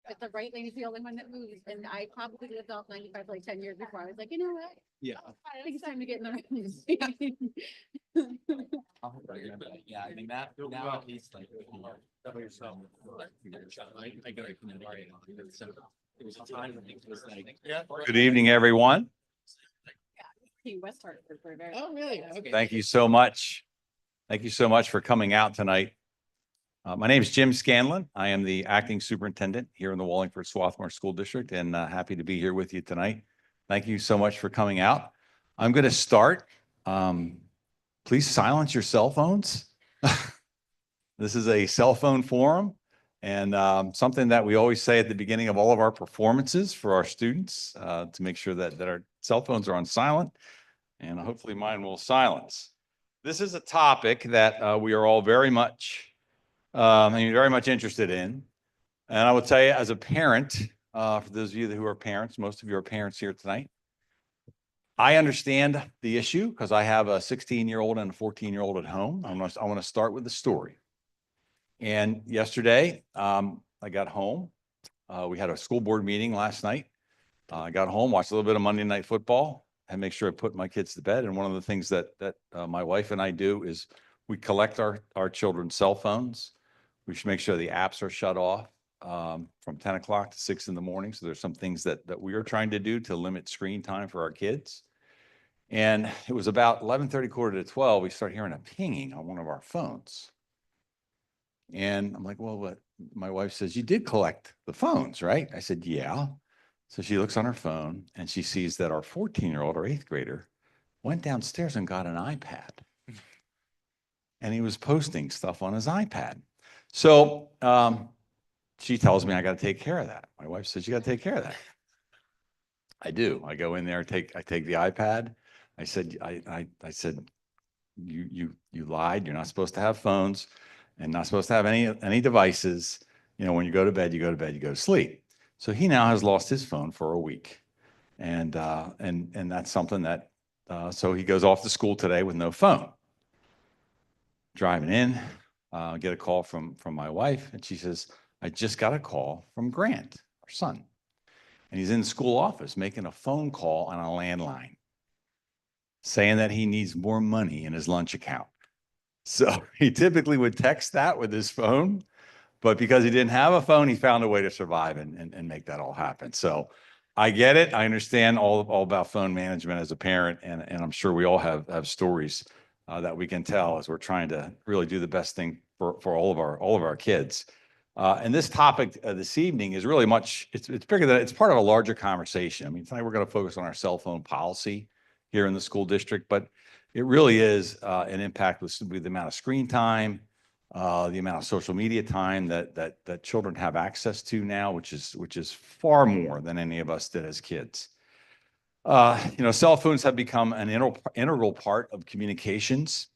But the right lane is the only one that moves. And I probably lived off 95 for like 10 years before. I was like, you know what? Yeah. I think it's time to get in the right lane. Yeah, I mean, that, now he's like. I got it. So it was a time when it was like. Good evening, everyone. Key West Hartford for a very. Oh, really? Okay. Thank you so much. Thank you so much for coming out tonight. My name is Jim Scanlon. I am the acting superintendent here in the Wallingford-Swarthmore School District, and happy to be here with you tonight. Thank you so much for coming out. I'm going to start. Please silence your cell phones. This is a cell phone forum, and something that we always say at the beginning of all of our performances for our students to make sure that our cell phones are on silent, and hopefully mine will silence. This is a topic that we are all very much interested in. And I will tell you, as a parent, for those of you who are parents, most of you are parents here tonight, I understand the issue because I have a 16-year-old and a 14-year-old at home. I want to start with the story. And yesterday, I got home. We had a school board meeting last night. I got home, watched a little bit of Monday Night Football, and make sure I put my kids to bed. And one of the things that my wife and I do is we collect our children's cell phones. We should make sure the apps are shut off from 10 o'clock to 6 in the morning. So there's some things that we are trying to do to limit screen time for our kids. And it was about 11:30, quarter to 12, we start hearing a pinging on one of our phones. And I'm like, well, what? My wife says, you did collect the phones, right? I said, yeah. So she looks on her phone and she sees that our 14-year-old, our eighth grader, went downstairs and got an iPad. And he was posting stuff on his iPad. So she tells me I got to take care of that. My wife says, you got to take care of that. I do. I go in there, I take the iPad. I said, I said, you lied. You're not supposed to have phones and not supposed to have any devices. You know, when you go to bed, you go to bed, you go to sleep. So he now has lost his phone for a week. And that's something that, so he goes off to school today with no phone. Driving in, get a call from my wife, and she says, I just got a call from Grant, our son. And he's in the school office making a phone call on a landline, saying that he needs more money in his lunch account. So he typically would text that with his phone, but because he didn't have a phone, he found a way to survive and make that all happen. So I get it. I understand all about phone management as a parent, and I'm sure we all have stories that we can tell as we're trying to really do the best thing for all of our kids. And this topic this evening is really it's bigger than, it's part of a larger conversation. I mean, tonight we're going to focus on our cell phone policy here in the school district, but it really is an impact with the amount of screen time, the amount of social media time that children have access to now, which is far more than any of us did as kids. You know, cell phones have become an integral part of communications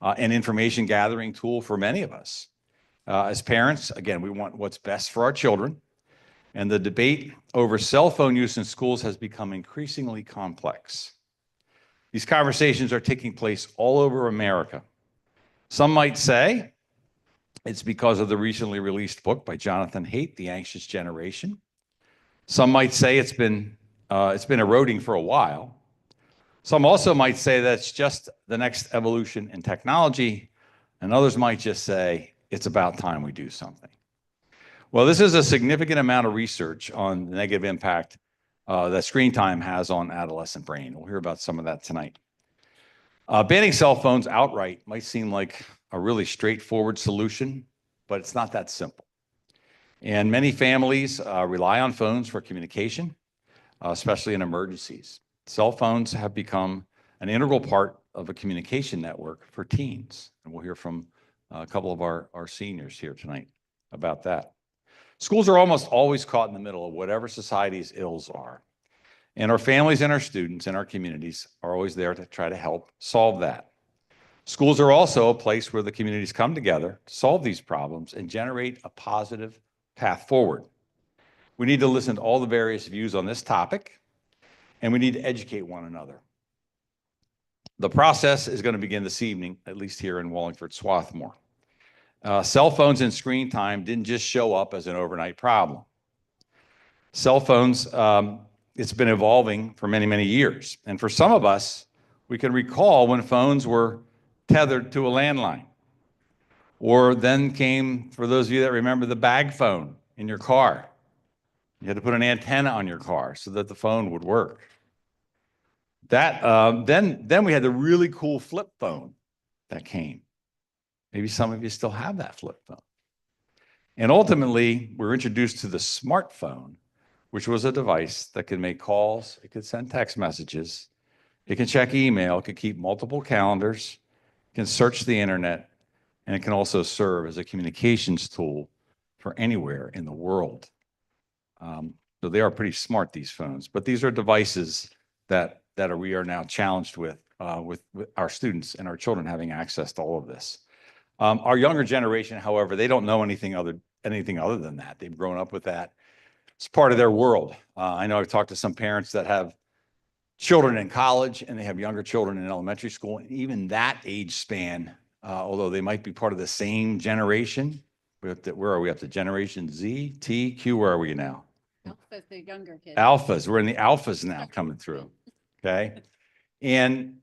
and information gathering tool for many of us. As parents, again, we want what's best for our children, and the debate over cell phone use in schools has become increasingly complex. These conversations are taking place all over America. Some might say it's because of the recently released book by Jonathan Haidt, The Anxious Generation. Some might say it's been eroding for a while. Some also might say that's just the next evolution in technology, and others might just say it's about time we do something. Well, this is a significant amount of research on the negative impact that screen time has on adolescent brain. We'll hear about some of that tonight. Banning cell phones outright might seem like a really straightforward solution, but it's not that simple. And many families rely on phones for communication, especially in emergencies. Cell phones have become an integral part of a communication network for teens. And we'll hear from a couple of our seniors here tonight about that. Schools are almost always caught in the middle of whatever society's ills are. And our families and our students and our communities are always there to try to help solve that. Schools are also a place where the communities come together to solve these problems and generate a positive path forward. We need to listen to all the various views on this topic, and we need to educate one another. The process is going to begin this evening, at least here in Wallingford-Swarthmore. Cell phones and screen time didn't just show up as an overnight problem. Cell phones, it's been evolving for many, many years. And for some of us, we can recall when phones were tethered to a landline. Or then came, for those of you that remember, the bag phone in your car. You had to put an antenna on your car so that the phone would work. Then we had the really cool flip phone that came. Maybe some of you still have that flip phone. And ultimately, we were introduced to the smartphone, which was a device that could make calls, it could send text messages, it can check email, it could keep multiple calendars, it can search the internet, and it can also serve as a communications tool for anywhere in the world. So they are pretty smart, these phones, but these are devices that we are now challenged with our students and our children having access to all of this. Our younger generation, however, they don't know anything other than that. They've grown up with that. It's part of their world. I know I've talked to some parents that have children in college and they have younger children in elementary school. And even that age span, although they might be part of the same generation, where are we up to? Generation Z, T, Q, where are we now? Alpha's the younger kids. Alphas. We're in the alphas now coming through. Okay. And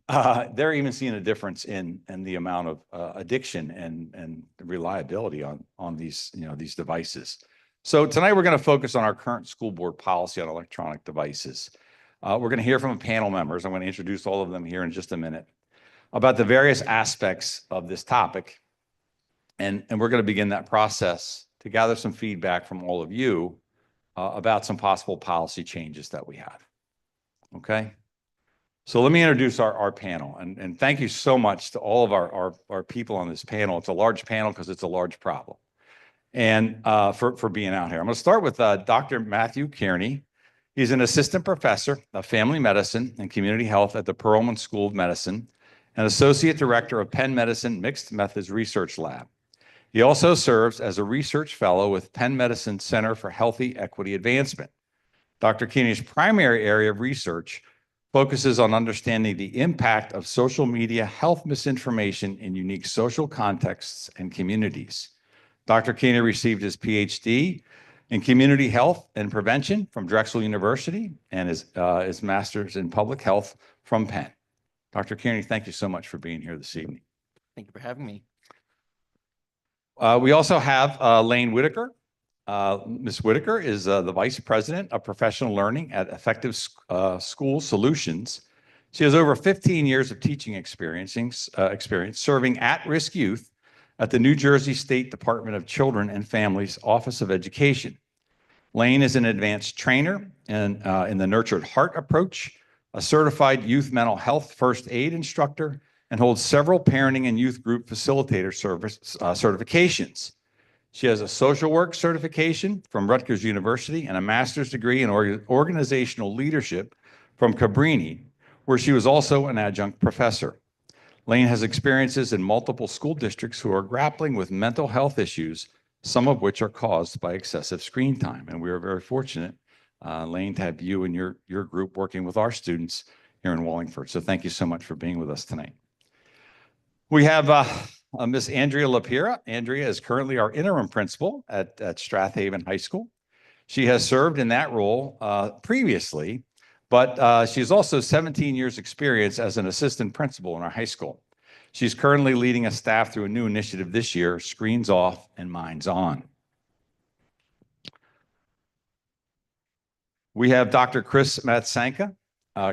they're even seeing a difference in the amount of addiction and reliability on these, these devices. So tonight we're going to focus on our current school board policy on electronic devices. We're going to hear from panel members. I'm going to introduce all of them here in just a minute about the various aspects of this topic. And we're going to begin that process to gather some feedback from all of you about some possible policy changes that we have. Okay. So let me introduce our panel, and thank you so much to all of our people on this panel. It's a large panel because it's a large problem, and for being out here. I'm going to start with Dr. Matthew Kearney. He's an assistant professor of family medicine and community health at the Perelman School of Medicine and associate director of Penn Medicine Mixed Methods Research Lab. He also serves as a research fellow with Penn Medicine Center for Healthy Equity Advancement. Dr. Kearney's primary area of research focuses on understanding the impact of social media health misinformation in unique social contexts and communities. Dr. Kearney received his PhD in community health and prevention from Drexel University and his master's in public health from Penn. Dr. Kearney, thank you so much for being here this evening. Thank you for having me. We also have Lane Whitaker. Ms. Whitaker is the Vice President of Professional Learning at Effective School Solutions. She has over 15 years of teaching experience serving at-risk youth at the New Jersey State Department of Children and Families Office of Education. Lane is an advanced trainer in the Nurtured Heart approach, a certified youth mental health first aid instructor, and holds several parenting and youth group facilitator certifications. She has a social work certification from Rutgers University and a master's degree in organizational leadership from Cabrini, where she was also an adjunct professor. Lane has experiences in multiple school districts who are grappling with mental health issues, some of which are caused by excessive screen time. And we are very fortunate, Lane, to have you and your group working with our students here in Wallingford. So thank you so much for being with us tonight. We have Miss Andrea Lapira. Andrea is currently our interim principal at Strathaven High School. She has served in that role previously, but she has also 17 years experience as an assistant principal in our high school. She's currently leading a staff through a new initiative this year, Screens Off and Minds On. We have Dr. Chris Matsanka.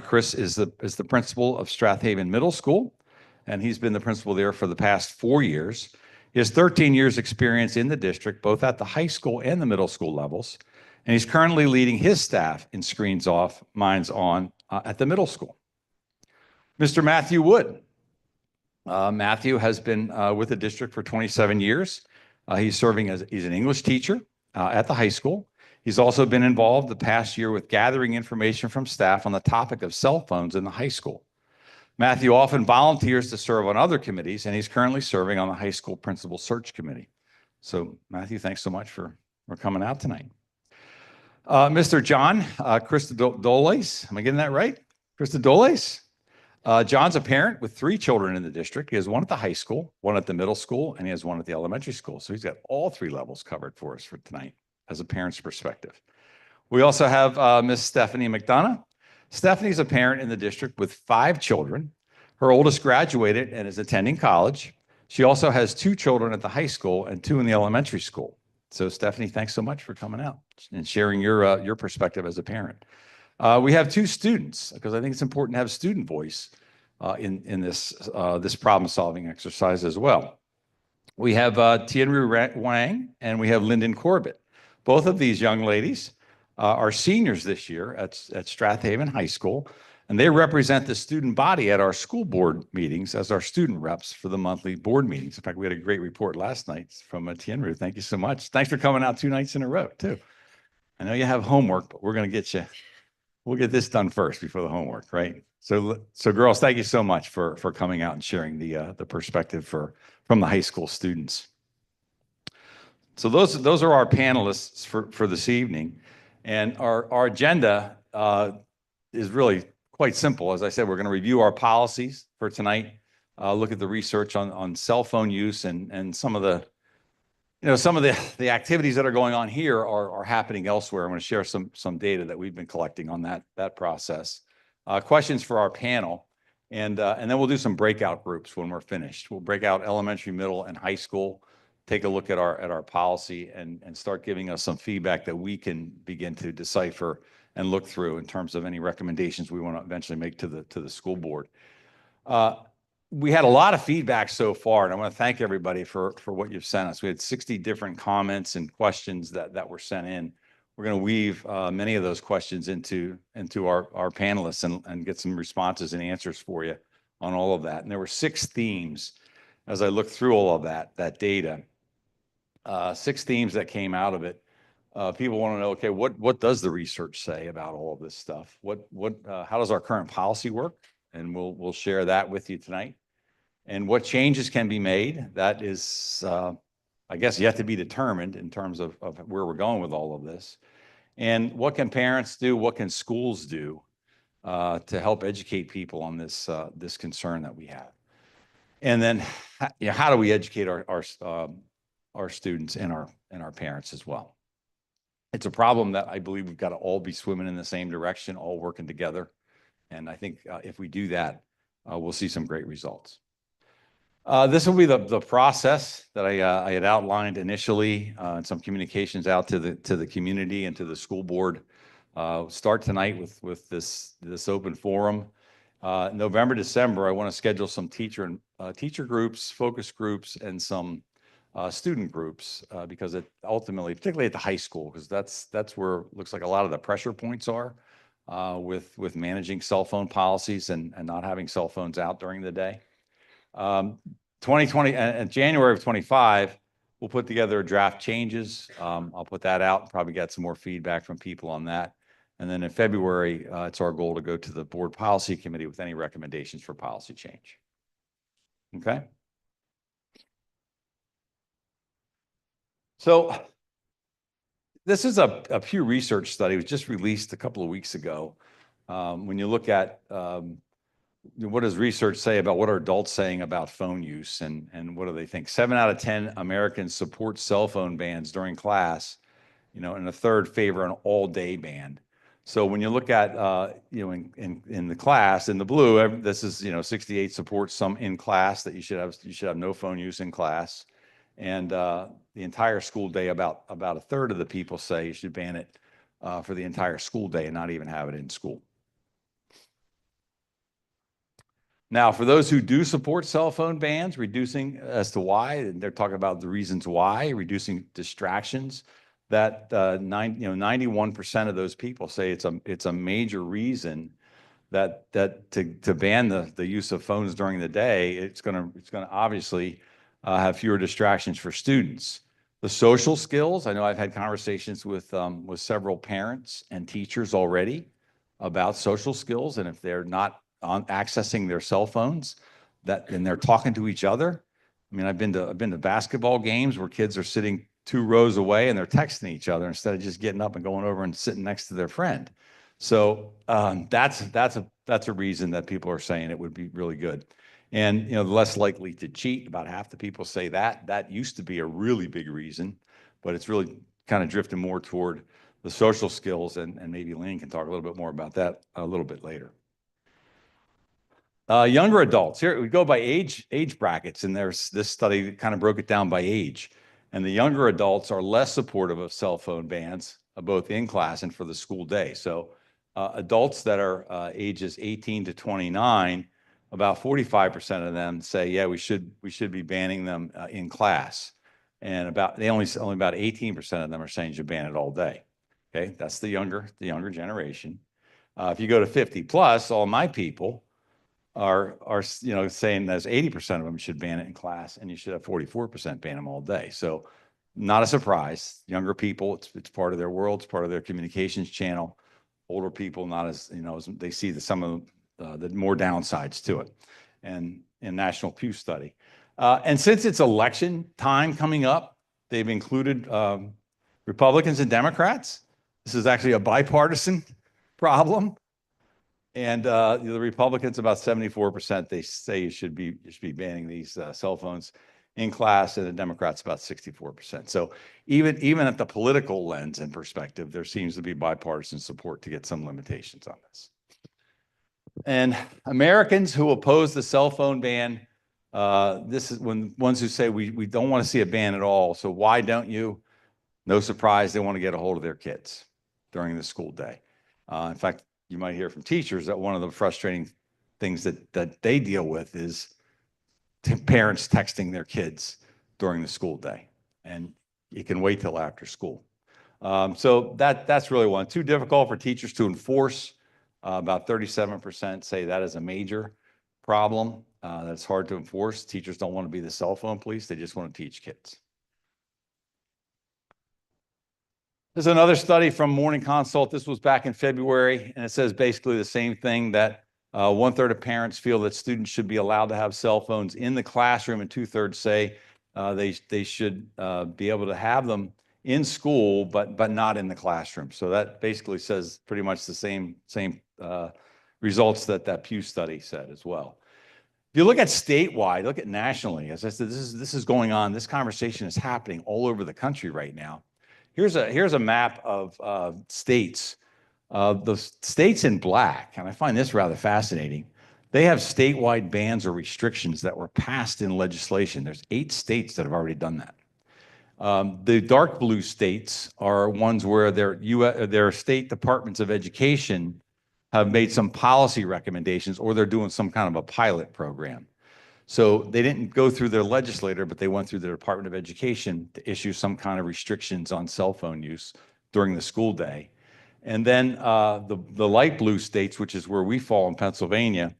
Chris is the principal of Strathaven Middle School, and he's been the principal there for the past 4 years. He has 13 years experience in the district, both at the high school and the middle school levels, and he's currently leading his staff in Screens Off, Minds On at the middle school. Mr. Matthew Wood. Matthew has been with the district for 27 years. He's serving as he's an English teacher at the high school. He's also been involved the past year with gathering information from staff on the topic of cell phones in the high school. Matthew often volunteers to serve on other committees, and he's currently serving on the high school principal search committee. So Matthew, thanks so much for coming out tonight. Mr. John Christodoles, am I getting that right? Christodoles? John's a parent with 3 children in the district. He has one at the high school, one at the middle school, and he has one at the elementary school. So he's got all 3 levels covered for us for tonight as a parent's perspective. We also have Miss Stephanie McDonough. Stephanie's a parent in the district with 5 children. Her oldest graduated and is attending college. She also has 2 children at the high school and 2 in the elementary school. So Stephanie, thanks so much for coming out and sharing your perspective as a parent. We have 2 students, because I think it's important to have student voice in this problem-solving exercise as well. We have Tianru Wang and we have Lyndon Corbett. Both of these young ladies are seniors this year at Strathaven High School, and they represent the student body at our school board meetings as our student reps for the monthly board meetings. In fact, we had a great report last night from Tianru. Thank you so much. Thanks for coming out 2 nights in a row, too. I know you have homework, but we're going to get you. We'll get this done first before the homework, right? So girls, thank you so much for coming out and sharing the perspective from the high school students. So those are our panelists for this evening, and our agenda is really quite simple. As I said, we're going to review our policies for tonight, look at the research on cell phone use, and some of the activities that are going on here are happening elsewhere. I'm going to share some data that we've been collecting on that process. Questions for our panel, and then we'll do some breakout groups when we're finished. We'll break out elementary, middle, and high school, take a look at our policy, and start giving us some feedback that we can begin to decipher and look through in terms of any recommendations we want to eventually make to the school board. We had a lot of feedback so far, and I want to thank everybody for what you've sent us. We had 60 different comments and questions that were sent in. We're going to weave many of those questions into our panelists and get some responses and answers for you on all of that. And there were 6 themes as I looked through all of that data. 6 themes that came out of it. People want to know, okay, what does the research say about all of this stuff? How does our current policy work? And we'll share that with you tonight. And what changes can be made, that is, I guess, yet to be determined in terms of where we're going with all of this. And what can parents do? What can schools do to help educate people on this concern that we have? And then, how do we educate our students and our parents as well? It's a problem that I believe we've got to all be swimming in the same direction, all working together. And I think if we do that, we'll see some great results. This will be the process that I had outlined initially, and some communications out to the community and to the school board. Start tonight with this open forum. November, December, I want to schedule some teacher groups, focus groups, and some student groups, because ultimately, particularly at the high school, because that's where it looks like a lot of the pressure points are with managing cell phone policies and not having cell phones out during the day. 2020 and January of 25, we'll put together a draft changes. I'll put that out and probably get some more feedback from people on that. And then in February, it's our goal to go to the board policy committee with any recommendations for policy change. Okay. So this is a Pew Research study. It was just released a couple of weeks ago. When you look at what does research say about what are adults saying about phone use, and what do they think? 7 out of 10 Americans support cell phone bans during class, and a third favor an all-day ban. So when you look at in the class in the blue, this is 68 supports some in class that you should have no phone use in class, and the entire school day, about a third of the people say you should ban it for the entire school day and not even have it in school. Now, for those who do support cell phone bans, reducing as to why, and they're talking about the reasons why, reducing distractions, that 91% of those people say it's a major reason that to ban the use of phones during the day, it's gonna obviously have fewer distractions for students. The social skills, I know I've had conversations with several parents and teachers already about social skills, and if they're not accessing their cell phones, and they're talking to each other. I mean, I've been to basketball games where kids are sitting 2 rows away and they're texting each other instead of just getting up and going over and sitting next to their friend. So that's a reason that people are saying it would be really good. And less likely to cheat. About half the people say that. That used to be a really big reason, but it's really kind of drifting more toward the social skills, and maybe Lane can talk a little bit more about that a little bit later. Younger adults, here we go by age brackets, and there's this study that kind of broke it down by age. And the younger adults are less supportive of cell phone bans, both in class and for the school day. So adults that are ages 18 to 29, about 45% of them say, yeah, we should be banning them in class. And only about 18% of them are saying you should ban it all day. Okay, that's the younger generation. If you go to 50 plus, all my people are saying that 80% of them should ban it in class, and you should have 44% ban them all day. So not a surprise. Younger people, it's part of their world, it's part of their communications channel. Older people, not as, they see some of the more downsides to it. And in National Pew study. And since it's election time coming up, they've included Republicans and Democrats. This is actually a bipartisan problem. And the Republicans, about 74%, they say you should be banning these cell phones in class, and the Democrats about 64%. So even at the political lens and perspective, there seems to be bipartisan support to get some limitations on this. And Americans who oppose the cell phone ban, this is when ones who say we don't want to see a ban at all. So why don't you? No surprise, they want to get a hold of their kids during the school day. In fact, you might hear from teachers that one of the frustrating things that they deal with is parents texting their kids during the school day, and you can wait till after school. So that's really one. Too difficult for teachers to enforce. About 37% say that is a major problem. That's hard to enforce. Teachers don't want to be the cell phone police. They just want to teach kids. There's another study from Morning Consult. This was back in February, and it says basically the same thing, that 1/3 of parents feel that students should be allowed to have cell phones in the classroom, and 2/3 say they should be able to have them in school, but not in the classroom. So that basically says pretty much the same results that Pew study said as well. If you look at statewide, look at nationally, as I said, this is going on. This conversation is happening all over the country right now. Here's a map of states. The states in black, and I find this rather fascinating, they have statewide bans or restrictions that were passed in legislation. There's 8 states that have already done that. The dark blue states are ones where their state departments of education have made some policy recommendations, or they're doing some kind of a pilot program. So they didn't go through their legislator, but they went through the Department of Education to issue some kind of restrictions on cell phone use during the school day. And then the light blue states, which is where we fall in Pennsylvania,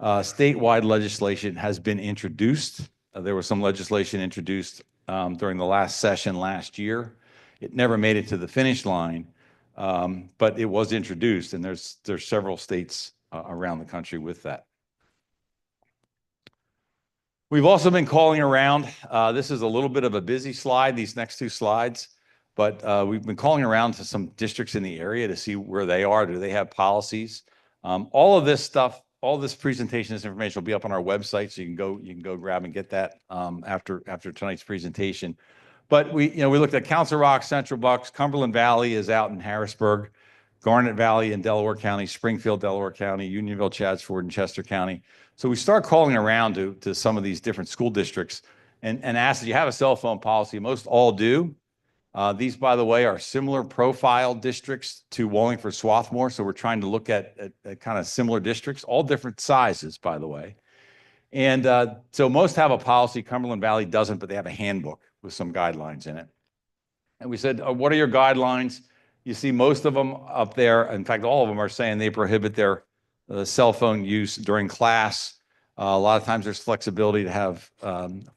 statewide legislation has been introduced. There was some legislation introduced during the last session last year. It never made it to the finish line, but it was introduced, and there's several states around the country with that. We've also been calling around. This is a little bit of a busy slide, these next 2 slides, but we've been calling around to some districts in the area to see where they are. Do they have policies? All of this stuff, all this presentation, this information will be up on our website, so you can go grab and get that after tonight's presentation. But we looked at Council Rock, Central Bucks, Cumberland Valley is out in Harrisburg, Garnet Valley in Delaware County, Springfield, Delaware County, Unionville, Chadsford, and Chester County. So we start calling around to some of these different school districts and ask, do you have a cell phone policy? Most all do. These, by the way, are similar profile districts to Wallingford-Swarthmore. So we're trying to look at kind of similar districts, all different sizes, by the way. And so most have a policy. Cumberland Valley doesn't, but they have a handbook with some guidelines in it. And we said, what are your guidelines? You see most of them up there. In fact, all of them are saying they prohibit their cell phone use during class. A lot of times there's flexibility to have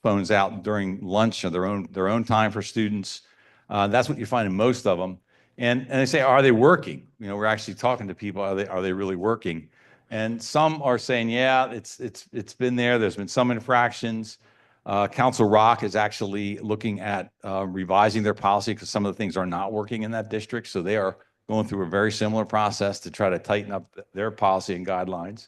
phones out during lunch or their own time for students. That's what you find in most of them. And they say, are they working? We're actually talking to people. Are they really working? And some are saying, yeah, it's been there. There's been some infractions. Council Rock is actually looking at revising their policy because some of the things are not working in that district. So they are going through a very similar process to try to tighten up their policy and guidelines.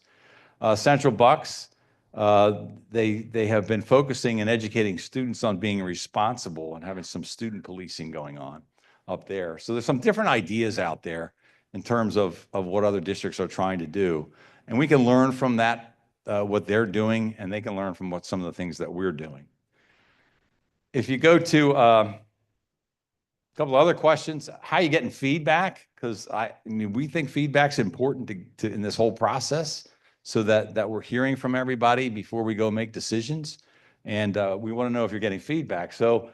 Central Bucks, they have been focusing and educating students on being responsible and having some student policing going on. up there. So there's some different ideas out there in terms of what other districts are trying to do. And we can learn from that, what they're doing, and they can learn from what some of the things that we're doing. If you go to a couple of other questions, how are you getting feedback? Because I mean, we think feedback's important to in this whole process, so that we're hearing from everybody before we go make decisions. And we want to know if you're getting feedback. So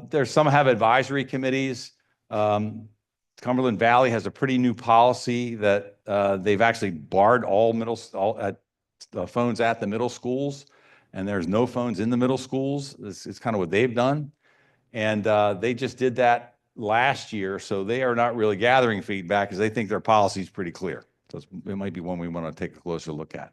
there's some have advisory committees. Cumberland Valley has a pretty new policy that they've actually barred all phones at the middle schools, and there's no phones in the middle schools. It's kind of what they've done. And they just did that last year, so they are not really gathering feedback because they think their policy is pretty clear. So it might be one we want to take a closer look at.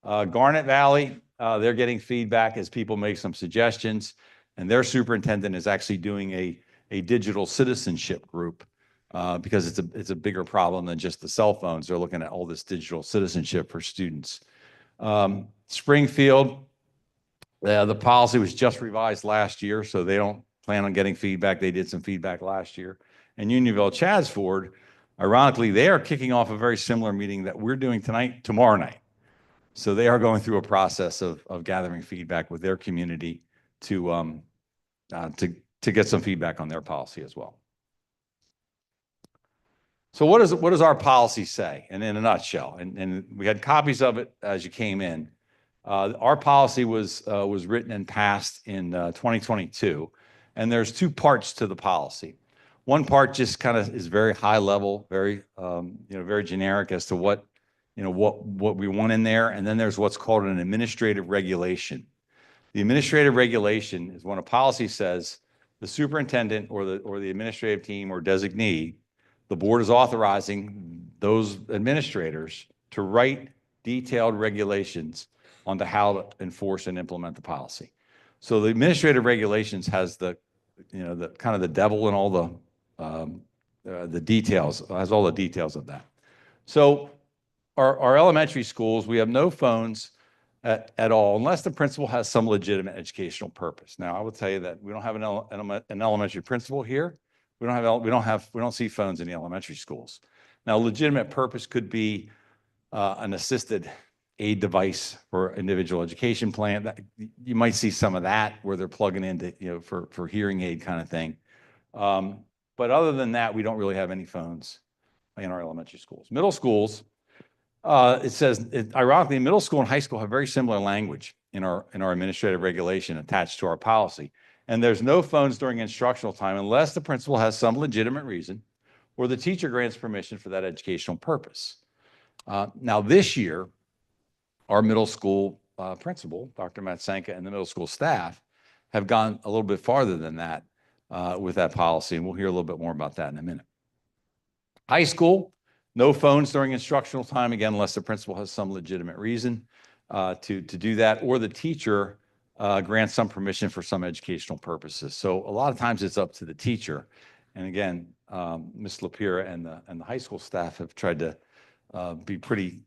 Garnet Valley, they're getting feedback as people make some suggestions, and their superintendent is actually doing a digital citizenship group because it's a bigger problem than just the cell phones. They're looking at all this digital citizenship for students. Springfield, the policy was just revised last year, so they don't plan on getting feedback. They did some feedback last year. And Unionville-Chaddsford, ironically, they are kicking off a very similar meeting that we're doing tomorrow night. So they are going through a process of gathering feedback with their community to get some feedback on their policy as well. So what does our policy say? And in a nutshell, and we had copies of it as you came in. Our policy was written and passed in 2022, and there's two parts to the policy. One part just kind of is very high level, very very generic as to what we want in there, and then there's what's called an administrative regulation. The administrative regulation is when a policy says the superintendent or the administrative team or designee, the board is authorizing those administrators to write detailed regulations on how to enforce and implement the policy. So the administrative regulations has the kind of the devil in all the details, has all the details of that. So our elementary schools, we have no phones at all, unless the principal has some legitimate educational purpose. Now, I will tell you that we don't have an elementary principal here. We don't see phones in the elementary schools. Now, legitimate purpose could be an assisted aid device for individual education plan. That you might see some of that where they're plugging into for hearing aid kind of thing. But other than that, we don't really have any phones in our elementary schools. Middle schools, it says, ironically, middle school and high school have very similar language in our administrative regulation attached to our policy. And there's no phones during instructional time unless the principal has some legitimate reason or the teacher grants permission for that educational purpose. Now, this year, our middle school principal, Dr. Matsenka, and the middle school staff have gone a little bit farther than that with that policy, and we'll hear a little bit more about that in a minute. High school, no phones during instructional time, again, unless the principal has some legitimate reason to do that, or the teacher grants some permission for some educational purposes. So a lot of times it's up to the teacher. And again, Ms. Lapira and the high school staff have tried to be pretty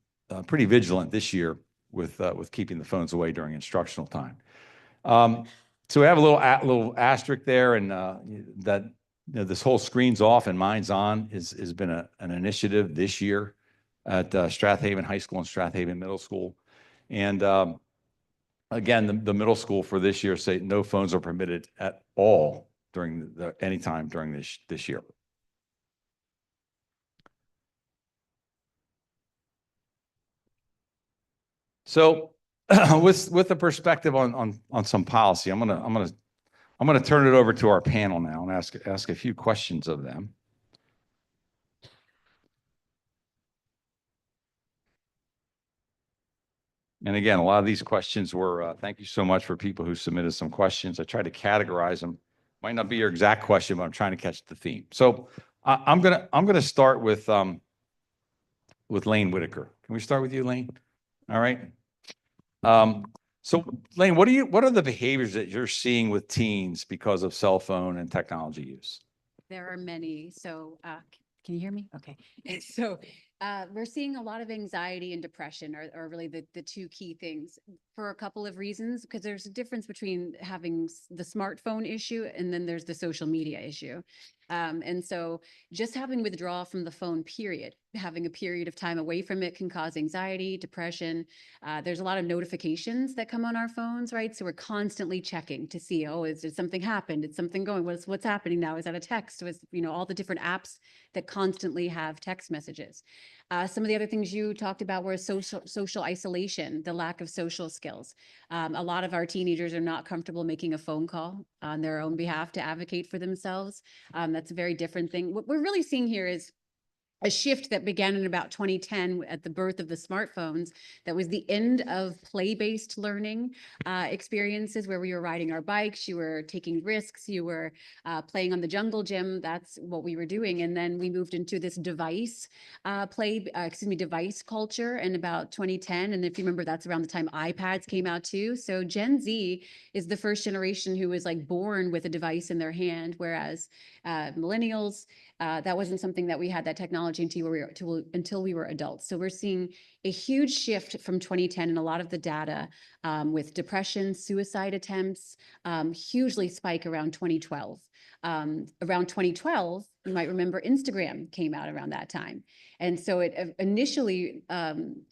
vigilant this year with keeping the phones away during instructional time. So we have a little asterisk there, and that this whole screen's off and mine's on has been an initiative this year at Strathaven High School and Strathaven Middle School. And again, the middle school for this year say no phones are permitted at all during any time during this year. So with the perspective on some policy, I'm gonna turn it over to our panel now and ask a few questions of them. And again, a lot of these questions were, thank you so much for people who submitted some questions. I tried to categorize them. Might not be your exact question, but I'm trying to catch the theme. So I'm gonna start with Lane Whitaker. Can we start with you, Lane? All right. So Lane, what are the behaviors that you're seeing with teens because of cell phone and technology use? There are many. So can you hear me? Okay. And so we're seeing a lot of anxiety and depression are really the two key things for a couple of reasons, because there's a difference between having the smartphone issue and then there's the social media issue. And so just having withdrawal from the phone, period, having a period of time away from it can cause anxiety, depression. There's a lot of notifications that come on our phones, right? So we're constantly checking to see, oh, did something happen? Did something going? What's happening now? Is that a text? Was, all the different apps that constantly have text messages. Some of the other things you talked about were social isolation, the lack of social skills. A lot of our teenagers are not comfortable making a phone call on their own behalf to advocate for themselves. That's a very different thing. What we're really seeing here is a shift that began in about 2010 at the birth of the smartphones. That was the end of play-based learning experiences where we were riding our bikes, you were taking risks, you were playing on the jungle gym. That's what we were doing. And then we moved into this device device culture in about 2010. And if you remember, that's around the time iPads came out too. So Gen Z is the first generation who was like born with a device in their hand, whereas millennials, that wasn't something that we had that technology until we were adults. So we're seeing a huge shift from 2010 in a lot of the data with depression, suicide attempts, hugely spike around 2012. Around 2012, you might remember Instagram came out around that time. And so it initially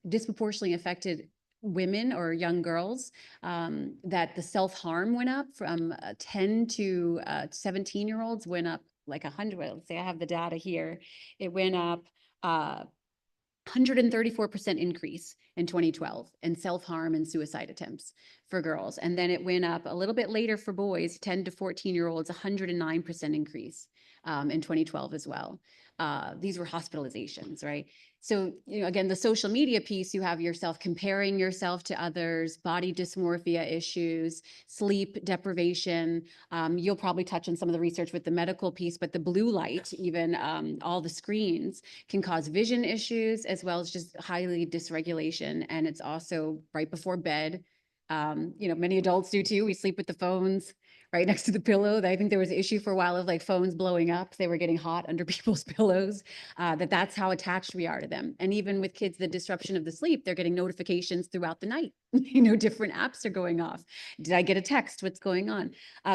disproportionately affected women or young girls, that the self-harm went up from 10 to 17-year-olds went up like 100. Let's say I have the data here. It went up 134% increase in 2012 in self-harm and suicide attempts for girls. And then it went up a little bit later for boys, 10 to 14-year-olds, 109% increase in 2012 as well. These were hospitalizations, right? So, again, the social media piece, you have yourself comparing yourself to others, body dysmorphia issues, sleep deprivation. You'll probably touch on some of the research with the medical piece, but the blue light, even all the screens, can cause vision issues as well as just highly dysregulation. And it's also right before bed. Many adults do too. We sleep with the phones right next to the pillow. I think there was an issue for a while of like phones blowing up. They were getting hot under people's pillows, that's how attached we are to them. And even with kids, the disruption of the sleep, they're getting notifications throughout the night. Different apps are going off. Did I get a text? What's going on?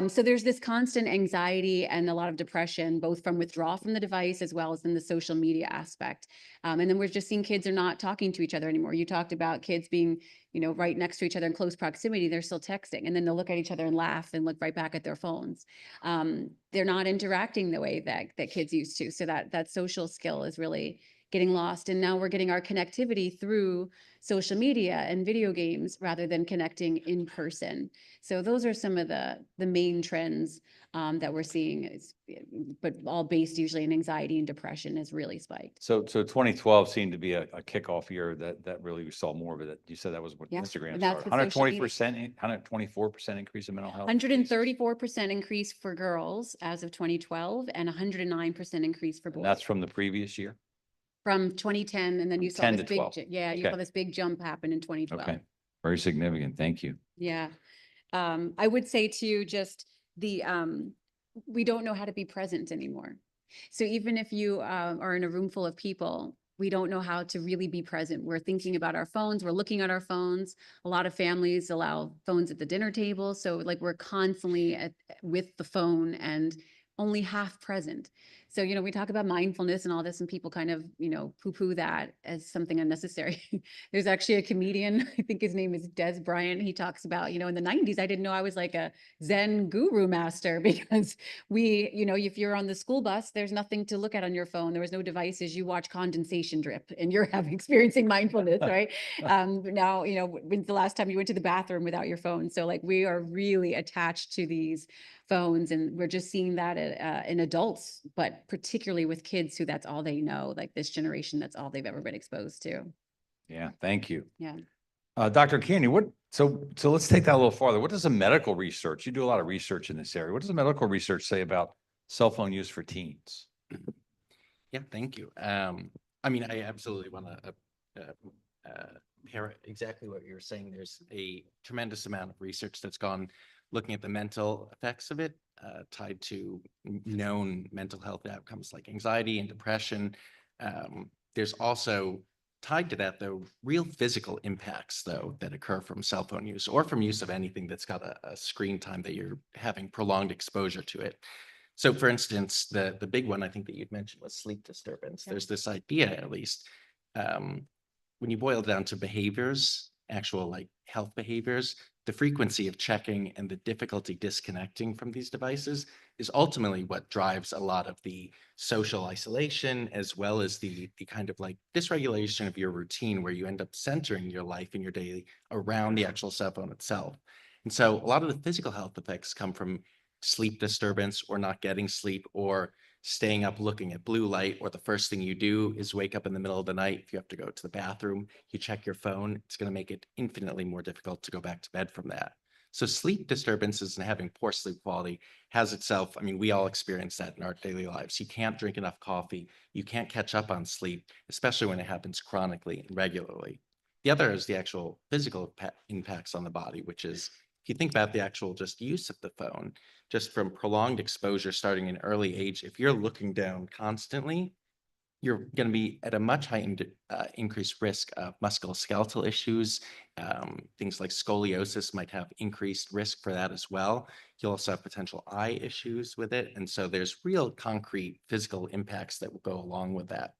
So there's this constant anxiety and a lot of depression, both from withdrawal from the device as well as in the social media aspect. And then we're just seeing kids are not talking to each other anymore. You talked about kids being right next to each other in close proximity, they're still texting, and then they'll look at each other and laugh and look right back at their phones. They're not interacting the way that kids used to. So that social skill is really getting lost. And now we're getting our connectivity through social media and video games rather than connecting in person. So those are some of the main trends that we're seeing, but all based usually in anxiety and depression has really spiked. So 2012 seemed to be a kickoff year that really we saw more of it. You said that was what Yeah, Instagram and that's started. what social media- 124% increase in mental health. 134% increase for girls as of 2012 and 109% increase for boys. And that's from the previous year? From 2010, and then you saw 10 this to big, 12. you Okay. saw this big jump happen in 2012. Okay, very significant. Thank you. Yeah. I would say too, just we don't know how to be present anymore. So even if you are in a room full of people, we don't know how to really be present. We're thinking about our phones, we're looking at our phones. A lot of families allow phones at the dinner table. So like we're constantly with the phone and only half present. So, we talk about mindfulness and all this, and people kind of, poo-poo that as something unnecessary. There's actually a comedian, I think his name is Des Bryant. He talks about, in the 90s, I didn't know I was like a Zen guru master because if you're on the school bus, there's nothing to look at on your phone. There was no devices. You watch condensation drip and you're experiencing mindfulness, right? Now, when's the last time you went to the bathroom without your phone? So like we are really attached to these phones, and we're just seeing that in adults, but particularly with kids who that's all they know, like this generation, that's all they've ever been exposed to. Yeah, thank you. Yeah. Dr. Candy, so let's take that a little farther. What does the medical research, you do a lot of research in this area. What does the medical research say about cell phone use for teens? Yeah, thank you. I absolutely want to hear exactly what you're saying. There's a tremendous amount of research that's gone looking at the mental effects of it, tied to known mental health outcomes like anxiety and depression. There's also tied to that, though, real physical impacts, though, that occur from cell phone use or from use of anything that's got a screen time that you're having prolonged exposure to it. So for instance, the big one I think that you'd mentioned was sleep disturbance. Yeah. There's this idea, at least, um, when you boil it down to behaviors, actual like health behaviors, the frequency of checking and the difficulty disconnecting from these devices is ultimately what drives a lot of the social isolation, as well as the kind of like dysregulation of your routine, where you end up centering your life and your daily around the actual cell phone itself. And so a lot of the physical health effects come from sleep disturbance or not getting sleep or staying up looking at blue light, or the first thing you do is wake up in the middle of the night. If you have to go to the bathroom, you check your phone. It's going to make it infinitely more difficult to go back to bed from that. So sleep disturbances and having poor sleep quality has itself, I mean, we all experience that in our daily lives. You can't drink enough coffee. You can't catch up on sleep, especially when it happens chronically and regularly. The other is the actual physical impacts on the body, which is, if you think about the actual just use of the phone, just from prolonged exposure starting in early age, if you're looking down constantly, you're going to be at a much heightened increased risk of musculoskeletal issues. Things like scoliosis might have increased risk for that as well. You'll also have potential eye issues with it. And so there's real concrete physical impacts that will go along with that.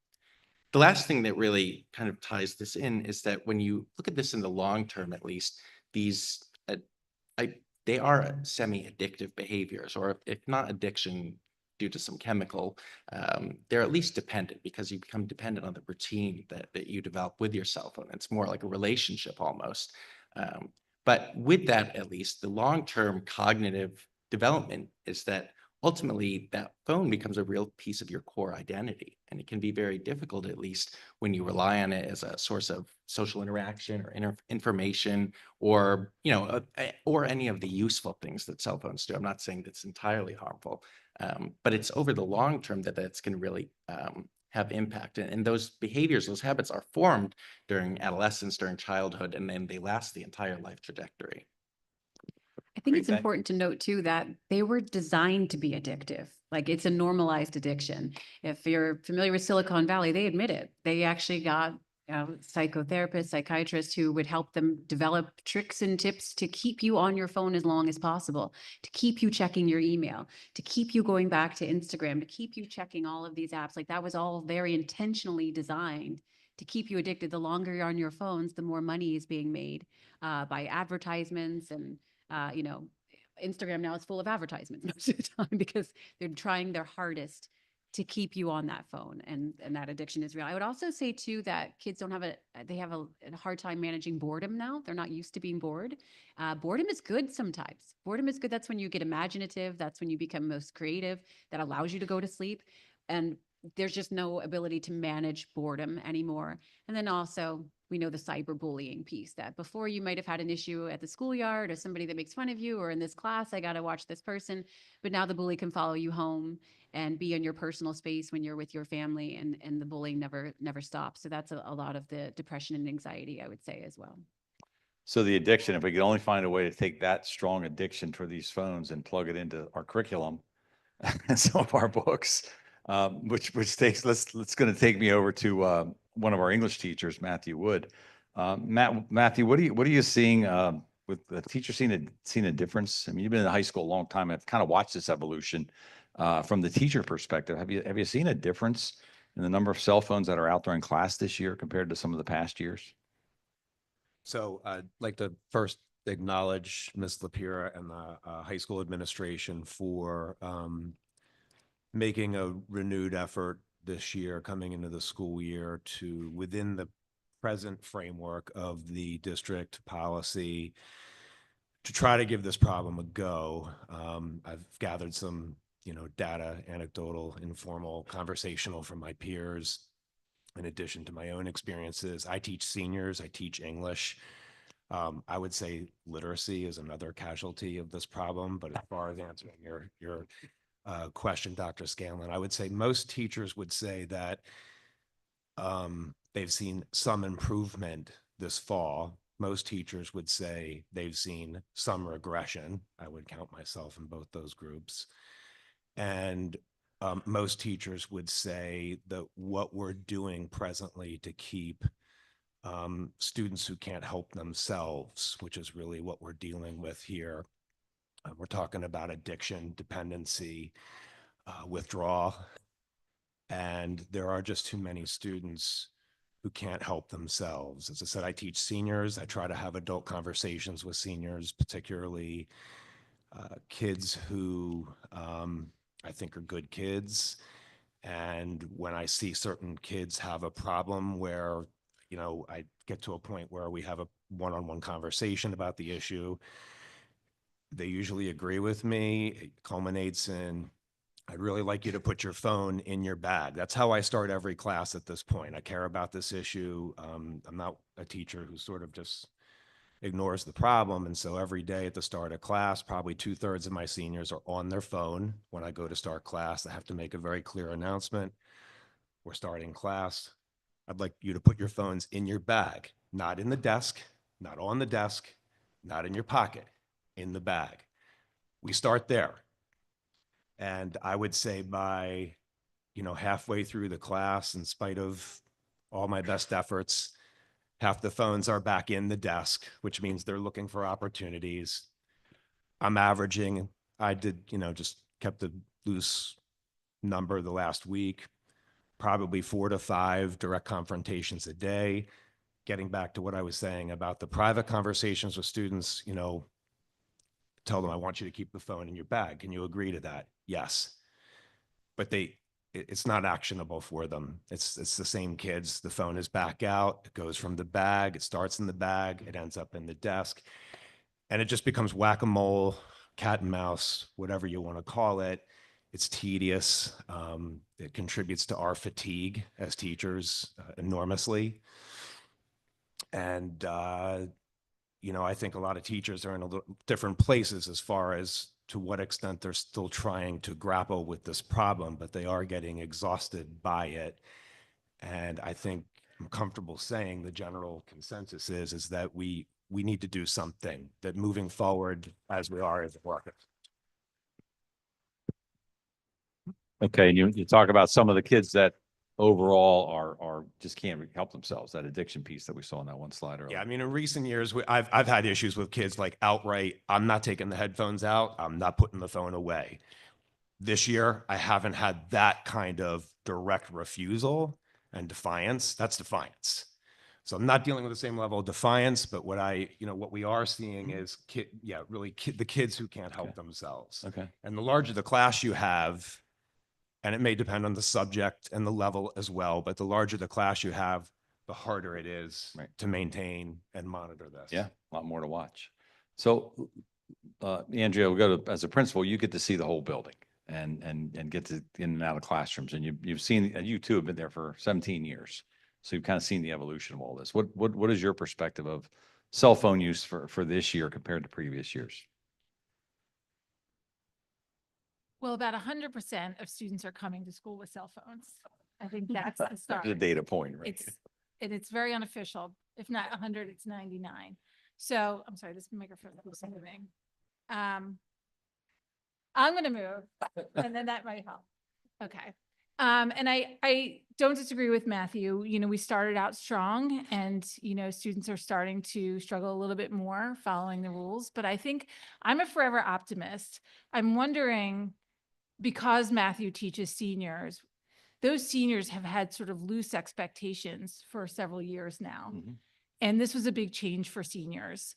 The last thing that really kind of ties this in is that when you look at this in the long term, at least, these I, they are semi-addictive behaviors, or if not addiction due to some chemical, they're at least dependent, because you become dependent on the routine that you develop with your cell phone. It's more like a relationship almost. Um, but with that, at least, the long-term cognitive development is that ultimately that phone becomes a real piece of your core identity. And it can be very difficult, at least when you rely on it as a source of social interaction or information, or or any of the useful things that cell phones do. I'm not saying that's entirely harmful, but it's over the long term that's going to really have impact. And those behaviors, those habits are formed during adolescence, during childhood, and then they last the entire life trajectory. I think Great, it's important to note too that they were designed to be addictive. Like, it's a normalized addiction. If you're familiar with Silicon Valley, they admit it. They actually got psychotherapists, psychiatrists who would help them develop tricks and tips to keep you on your phone as long as possible, to keep you checking your email, to keep you going back to Instagram, to keep you checking all of these apps. Like, that was all very intentionally designed to keep you addicted. The longer you're on your phones, the more money is being made by advertisements. And Instagram now is full of advertisements most of the time, because they're trying their hardest to keep you on that phone, and that addiction is real. I would also say too that kids they have a hard time managing boredom now. They're not used to being bored. Boredom is good sometimes. Boredom is good. That's when you get imaginative. That's when you become most creative. That allows you to go to sleep. And there's just no ability to manage boredom anymore. And then also, we know the cyberbullying piece, that before you might have had an issue at the schoolyard or somebody that makes fun of you, or in this class, I got to watch this person. But now the bully can follow you home and be in your personal space when you're with your family, and the bullying never stops. So that's a lot of the depression and anxiety, I would say, as well. So the addiction, if we could only find a way to take that strong addiction for these phones and plug it into our curriculum and some of our books, which takes, let's going to take me over to one of our English teachers, Matthew Wood. Matthew, what are you seeing with the teacher seeing a difference? I mean, you've been in high school a long time. I've kind of watched this evolution from the teacher perspective. Have you seen a difference in the number of cell phones that are out there in class this year compared to some of the past years? So I'd like to first acknowledge Ms. Lapira and the high school administration for making a renewed effort this year, coming into the school year, to, within the present framework of the district policy, to try to give this problem a go. I've gathered some, data, anecdotal, informal, conversational from my peers, in addition to my own experiences. I teach seniors, I teach English. I would say literacy is another casualty of this problem, but as far as answering your question, Dr. Scanlon, I would say most teachers would say that they've seen some improvement this fall. Most teachers would say they've seen some regression. I would count myself in both those groups. And most teachers would say that what we're doing presently to keep students who can't help themselves, which is really what we're dealing with here. We're talking about addiction, dependency. withdraw. And there are just too many students who can't help themselves. As I said, I teach seniors. I try to have adult conversations with seniors, particularly kids who I think are good kids. And when I see certain kids have a problem where, I get to a point where we have a one-on-one conversation about the issue, they usually agree with me. It culminates in, I'd really like you to put your phone in your bag. That's how I start every class at this point. I care about this issue. I'm not a teacher who sort of just ignores the problem. And so every day at the start of class, probably 2/3 of my seniors are on their phone. When I go to start class, I have to make a very clear announcement. We're starting class. I'd like you to put your phones in your bag, not in the desk, not on the desk, not in your pocket, in the bag. We start there. And I would say by, halfway through the class, in spite of all my best efforts, half the phones are back in the desk, which means they're looking for opportunities. I'm averaging, I did, just kept a loose number the last week, probably 4 to 5 direct confrontations a day. Getting back to what I was saying about the private conversations with students, tell them, I want you to keep the phone in your bag. Can you agree to that? Yes. But it's not actionable for them. It's the same kids. The phone is back out. It goes from the bag. It starts in the bag. It ends up in the desk. And it just becomes whack-a-mole, cat and mouse, whatever you want to call it. It's tedious. It contributes to our fatigue as teachers enormously. And, I think a lot of teachers are in a little different places as far as to what extent they're still trying to grapple with this problem, but they are getting exhausted by it. And I think I'm comfortable saying the general consensus is that we need to do something, that moving forward as we are as a market. Okay, and you talk about some of the kids that overall are just can't help themselves, that addiction piece that we saw in that one slide earlier. Yeah, I mean, in recent years, I've had issues with kids like outright, I'm not taking the headphones out, I'm not putting the phone away. This year, I haven't had that kind of direct refusal and defiance. That's defiance. So I'm not dealing with the same level of defiance, but what we are seeing is the kids who can't help themselves. Okay. And the larger the class you have, and it may depend on the subject and the level as well, but the larger the class you have, the harder it is to maintain and monitor this. Yeah, a lot more to watch. So, Andrea, we go to, as a principal, you get to see the whole building and get to in and out of classrooms. And you've seen, and you too have been there for 17 years. So you've kind of seen the evolution of all this. What is your perspective of cell phone use for this year compared to previous years? Well, about 100% of students are coming to school with cell phones. I think that's the start. The data point, right? It's very unofficial. If not 100, it's 99. So I'm sorry, this microphone keeps moving. I'm going to move and then that might help. Okay. And I don't disagree with Matthew. We started out strong and, students are starting to struggle a little bit more following the rules, but I think I'm a forever optimist. I'm wondering, because Matthew teaches seniors, those seniors have had sort of loose expectations for several years now. Mm-hmm. And this was a big change for seniors.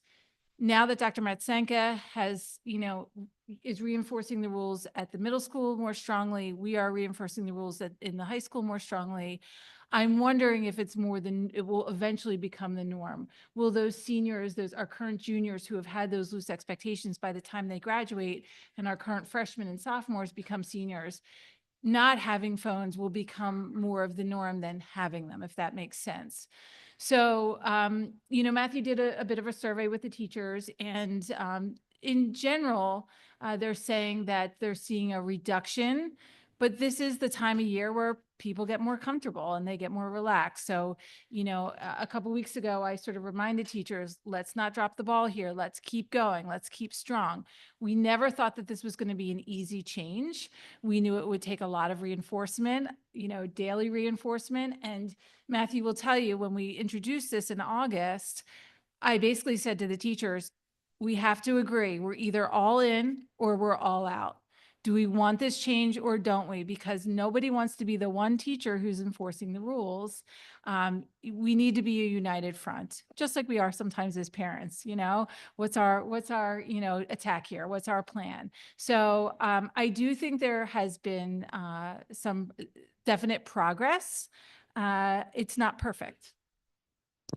Now that Dr. Matsenka has, is reinforcing the rules at the middle school more strongly, we are reinforcing the rules in the high school more strongly. I'm wondering if it will eventually become the norm. Will those seniors, our current juniors who have had those loose expectations by the time they graduate, and our current freshmen and sophomores become seniors, not having phones will become more of the norm than having them, if that makes sense. So, Matthew did a bit of a survey with the teachers, and in general, they're saying that they're seeing a reduction, but this is the time of year where people get more comfortable and they get more relaxed. So, a couple weeks ago, I sort of reminded teachers, let's not drop the ball here. Let's keep going. Let's keep strong. We never thought that this was going to be an easy change. We knew it would take a lot of reinforcement, daily reinforcement. And Matthew will tell you, when we introduced this in August, I basically said to the teachers, we have to agree. We're either all in or we're all out. Do we want this change or don't we? Because nobody wants to be the one teacher who's enforcing the rules. We need to be a united front, just like we are sometimes as parents, what's our, attack here? What's our plan? So I do think there has been some definite progress. It's not perfect.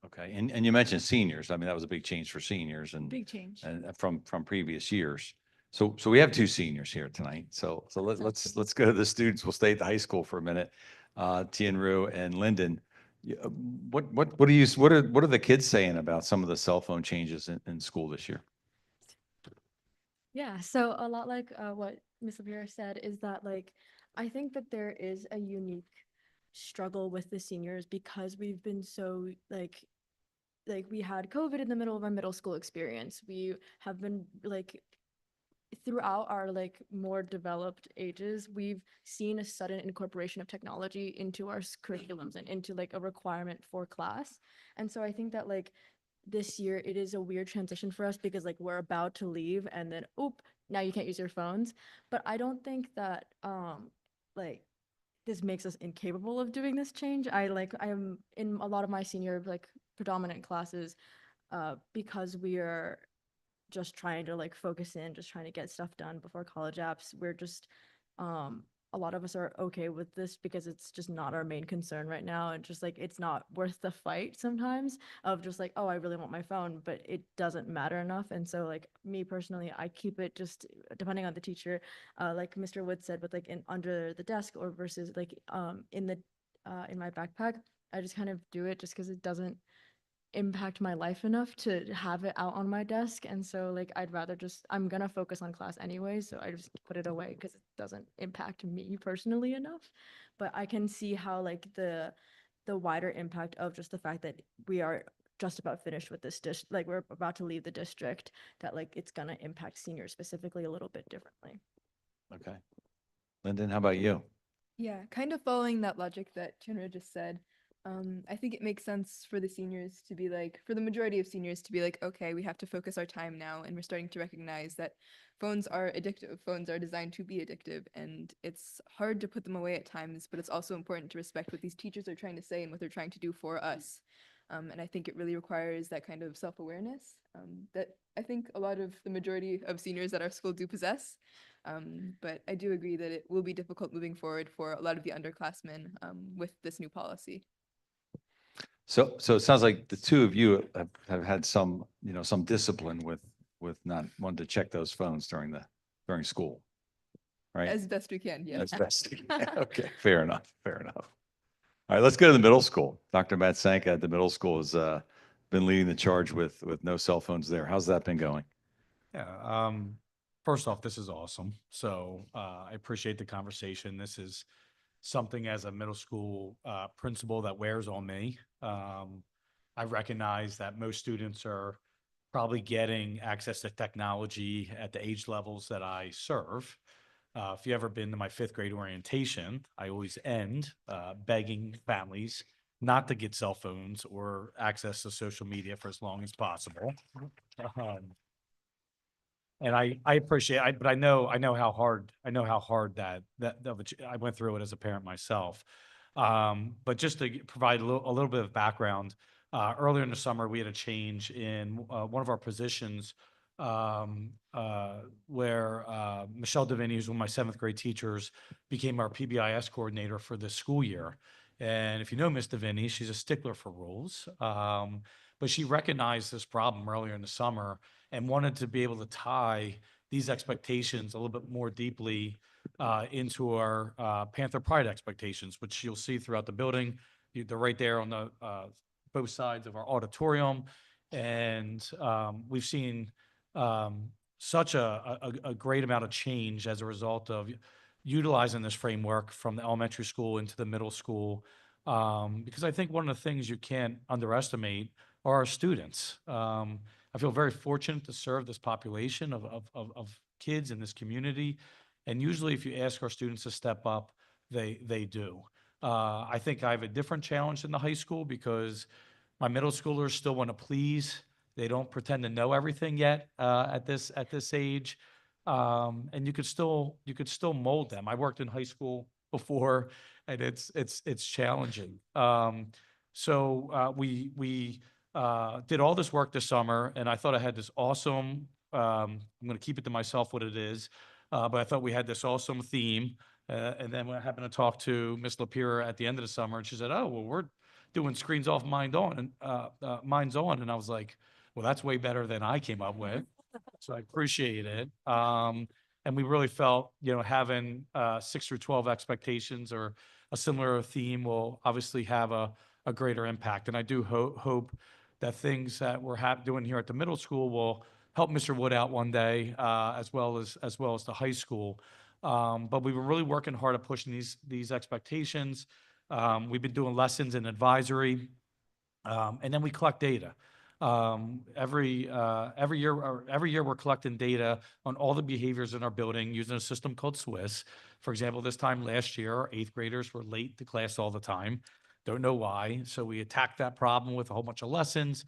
Okay. And you mentioned seniors. I mean, that was a big change for seniors and Big change. from previous years. So we have two seniors here tonight. So let's go to the students. We'll stay at the high school for a minute. Tianru and Lyndon, what are the kids saying about some of the cell phone changes in school this year? Yeah, so a lot like what Ms. Lapira said is that I think that there is a unique struggle with the seniors because we've been so we had COVID in the middle of our middle school experience. We have been throughout our more developed ages, we've seen a sudden incorporation of technology into our curriculums and into a requirement for class. And so I think that this year it is a weird transition for us because we're about to leave and then now you can't use your phones. But I don't think that this makes us incapable of doing this change. I am in a lot of my senior predominant classes because we are just trying to focus in, just trying to get stuff done before college apps. We're just a lot of us are okay with this because it's just not our main concern right now. And just it's not worth the fight sometimes of just oh, I really want my phone, but it doesn't matter enough. And so me personally, I keep it just depending on the teacher, like Mr. Wood said, with in under the desk or versus in my backpack. I just kind of do it just because it doesn't impact my life enough to have it out on my desk. And so I'd rather I'm gonna focus on class anyway, so I just put it away because it doesn't impact me personally enough. But I can see how the wider impact of just the fact that we are just about finished with this we're about to leave the district, that it's gonna impact seniors specifically a little bit differently. Okay. Lyndon, how about you? Yeah, kind of following that logic that Chandra just said. I think it makes sense for the seniors to be for the majority of seniors to be okay, we have to focus our time now, and we're starting to recognize that phones are addictive. Phones are designed to be addictive, and it's hard to put them away at times, but it's also important to respect what these teachers are trying to say and what they're trying to do for us. And I think it really requires that kind of self-awareness that I think a lot of the majority of seniors at our school do possess. But I do agree that it will be difficult moving forward for a lot of the underclassmen with this new policy. So it sounds like the two of you have had some discipline with not wanting to check those phones during school, right? As best we can, yeah. As best. Okay, fair enough. All right, let's go to the middle school. Dr. Matt Sanka at the middle school has been leading the charge with no cell phones there. How's that been going? Yeah. First off, this is awesome. So I appreciate the conversation. This is something as a middle school principal that wears on me. I recognize that most students are probably getting access to technology at the age levels that I serve. If you ever been to my 5th grade orientation, I always end begging families not to get cell phones or access to social media for as long as possible. And I appreciate, but I know how hard that I went through it as a parent myself. But just to provide a little bit of background, earlier in the summer, we had a change in one of our positions where Michelle Devaney, who's one of my 7th grade teachers, became our PBIS coordinator for this school year. And if you know Miss Devaney, she's a stickler for rules. But she recognized this problem earlier in the summer and wanted to be able to tie these expectations a little bit more deeply into our Panther Pride expectations, which you'll see throughout the building. They're right there on the both sides of our auditorium. And we've seen such a great amount of change as a result of utilizing this framework from the elementary school into the middle school. Because I think one of the things you can't underestimate are our students. I feel very fortunate to serve this population of kids in this community. And usually if you ask our students to step up, they do. I think I have a different challenge in the high school because my middle schoolers still want to please. They don't pretend to know everything yet at this age. And you could still mold them. I worked in high school before, and it's challenging. We did all this work this summer, and I thought I had this awesome, I'm going to keep it to myself what it is, but I thought we had this awesome theme. And then when I happened to talk to Miss Lapira at the end of the summer, and she said, "Oh, well, we're doing screens off, minds on," and I was like, "Well, that's way better than I came up with." So I appreciate it. And we really felt, having 6 through 12 expectations or a similar theme will obviously have a greater impact. And I do hope that things that we're doing here at the middle school will help Mr. Wood out one day, as well as the high school. But we were really working hard at pushing these expectations. We've been doing lessons and advisory, and then we collect data. Every year we're collecting data on all the behaviors in our building using a system called Swiss. For example, this time last year, our 8th graders were late to class all the time. Don't know why. So we attacked that problem with a whole bunch of lessons,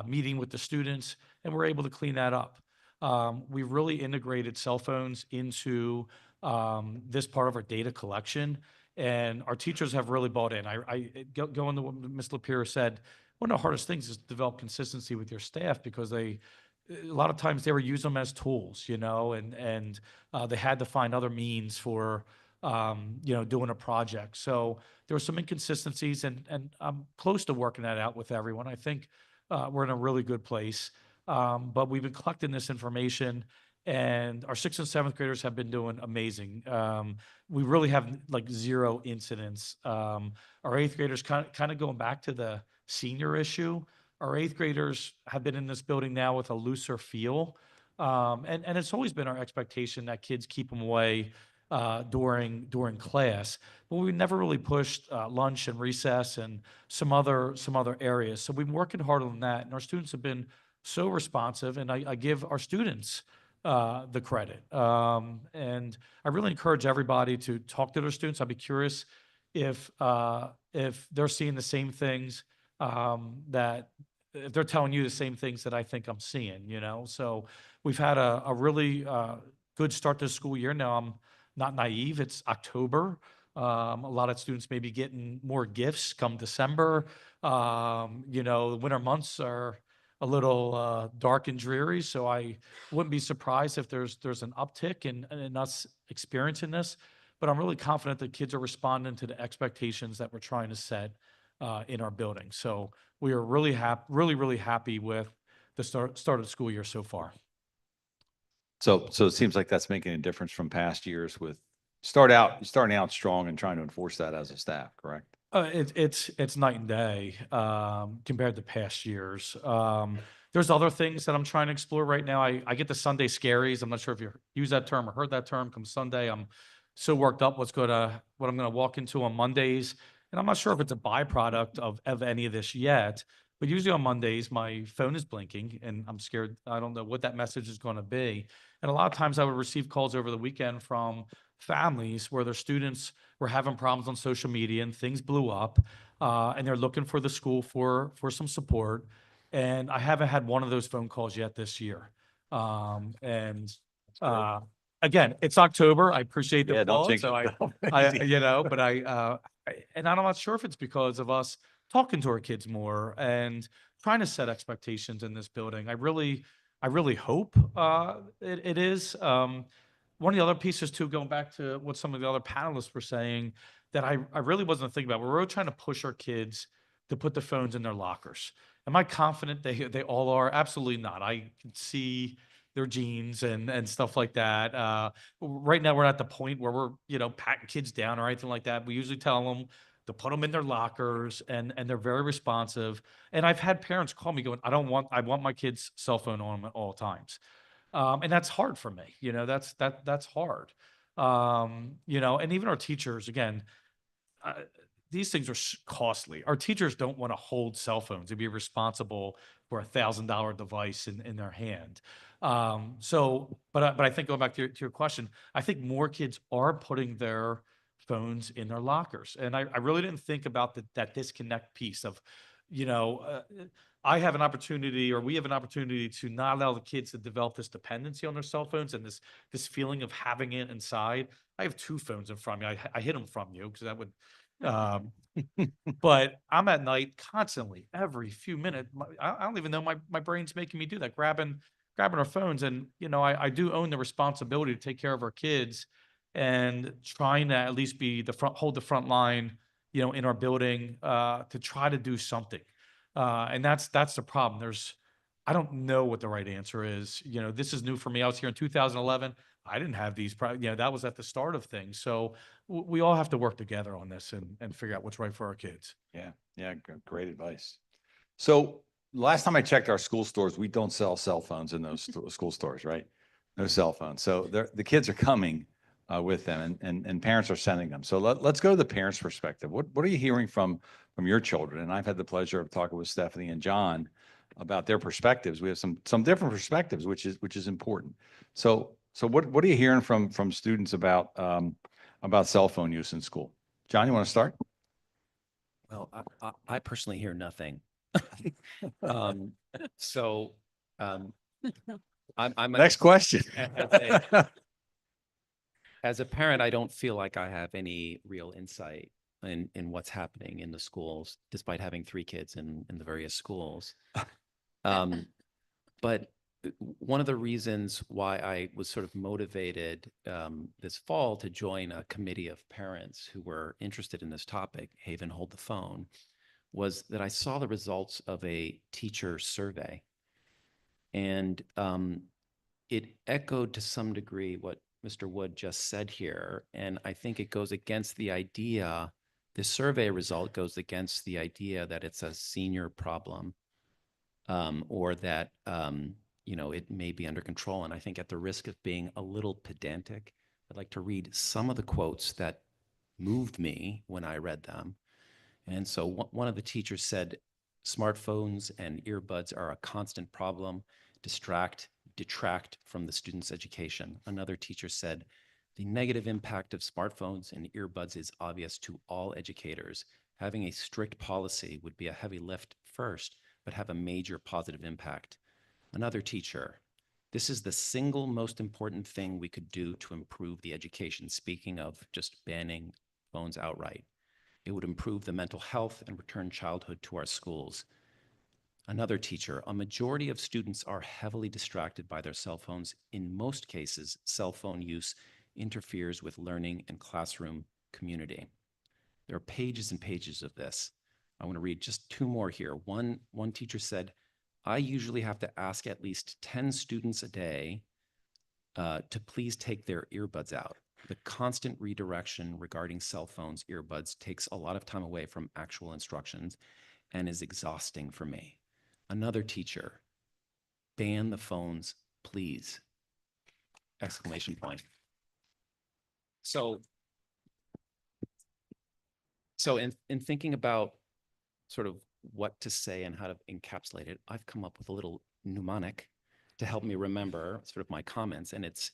meeting with the students, and we're able to clean that up. We really integrated cell phones into this part of our data collection, and our teachers have really bought in. Going to what Ms. Lapira said, one of the hardest things is to develop consistency with your staff, because a lot of times they were using them as tools, and they had to find other means for, doing a project. So there were some inconsistencies, and I'm close to working that out with everyone. I think we're in a really good place. But we've been collecting this information, and our 6th and 7th graders have been doing amazing. We really have like 0 incidents. Our 8th graders kind of going back to the senior issue. Our 8th graders have been in this building now with a looser feel. And it's always been our expectation that kids keep them away during class, but we never really pushed lunch and recess and some other areas. So we've been working hard on that, and our students have been so responsive, and I give our students the credit. And I really encourage everybody to talk to their students. I'd be curious if they're seeing the same things, that if they're telling you the same things that I think I'm seeing, So we've had a really good start to the school year. Now, I'm not naive. It's October. A lot of students may be getting more gifts come December. The winter months are a little dark and dreary, so I wouldn't be surprised if there's an uptick in us experiencing this. But I'm really confident that kids are responding to the expectations that we're trying to set in our building. So we are really happy with the start of the school year so far. So it seems like that's making a difference from past years with starting out strong and trying to enforce that as a staff, correct? It's night and day compared to past years. There's other things that I'm trying to explore right now. I get the Sunday scaries. I'm not sure if you use that term or heard that term. Come Sunday, I'm so worked up what I'm gonna walk into on Mondays. And I'm not sure if it's a byproduct of any of this yet, but usually on Mondays, my phone is blinking and I'm scared. I don't know what that message is going to be. And a lot of times I would receive calls over the weekend from families where their students were having problems on social media and things blew up, and they're looking for the school for some support. And I haven't had one of those phone calls yet this year. Again, it's October. I appreciate the Yeah, don't call. jinx So it. and I'm not sure if it's because of us talking to our kids more and trying to set expectations in this building. I really hope it is. One of the other pieces too, going back to what some of the other panelists were saying, that I really wasn't thinking about. We're really trying to push our kids to put the phones in their lockers. Am I confident they all are? Absolutely not. I can see their genes and stuff like that. Right now, we're at the point where we're, patting kids down or anything like that. We usually tell them to put them in their lockers, and they're very responsive. And I've had parents call me going, I want my kid's cell phone on them at all times. And that's hard for me. That's hard. And even our teachers, again, these things are costly. Our teachers don't want to hold cell phones and be responsible for $1,000 device in their hand. But I think going back to your question, I think more kids are putting their phones in their lockers, and I really didn't think about that disconnect piece of, you know, I have an opportunity, or we have an opportunity to not allow the kids to develop this dependency on their cell phones and this feeling of having it inside. I have 2 phones in front of me. I hid them from you because that would, um, but I'm at night constantly, every few minutes. I don't even know my brain's making me do that, grabbing our phones. And, you know, I do own the responsibility to take care of our kids and trying to at least be hold the front line, you know, in our building, to try to do something. And that's the problem. I don't know what the right answer is. You know, this is new for me. I was here in 2011. I didn't have these, you know, that was at the start of things. So we all have to work together on this and figure out what's right for our kids. Yeah, yeah, great advice. So last time I checked our school stores, we don't sell cell phones in those school stores, right? No cell phones. So the kids are coming with them, and parents are sending them. So let's go to the parents' perspective. What are you hearing from your children? And I've had the pleasure of talking with Stephanie and John about their perspectives. We have some different perspectives, which is important. So what are you hearing from students about cell phone use in school? John, you want to start? Well, I personally hear nothing. Um, so, I'm Next question. as a parent, I don't feel like I have any real insight in what's happening in the schools, despite having 3 kids in the various schools. But one of the reasons why I was sort of motivated this fall to join a committee of parents who were interested in this topic, Haven Hold the Phone, was that I saw the results of a teacher survey. And it echoed to some degree what Mr. Wood just said here. And I think it goes against the idea, the survey result goes against the idea that it's a senior problem, or that, you know, it may be under control. And I think at the risk of being a little pedantic, I'd like to read some of the quotes that moved me when I read them. And so one of the teachers said, smartphones and earbuds are a constant problem, detract from the student's education. Another teacher said, the negative impact of smartphones and earbuds is obvious to all educators. Having a strict policy would be a heavy lift first, but have a major positive impact. Another teacher, this is the single most important thing we could do to improve the education. Speaking of just banning phones outright. It would improve the mental health and return childhood to our schools. Another teacher, a majority of students are heavily distracted by their cell phones. In most cases, cell phone use interferes with learning and classroom community. There are pages and pages of this. I want to read just 2 more here. One teacher said, I usually have to ask at least 10 students a day to please take their earbuds out. The constant redirection regarding cell phones, earbuds takes a lot of time away from actual instructions and is exhausting for me. Another teacher, ban the phones, please! Exclamation point. So in thinking about sort of what to say and how to encapsulate it, I've come up with a little mnemonic to help me remember sort of my comments, and it's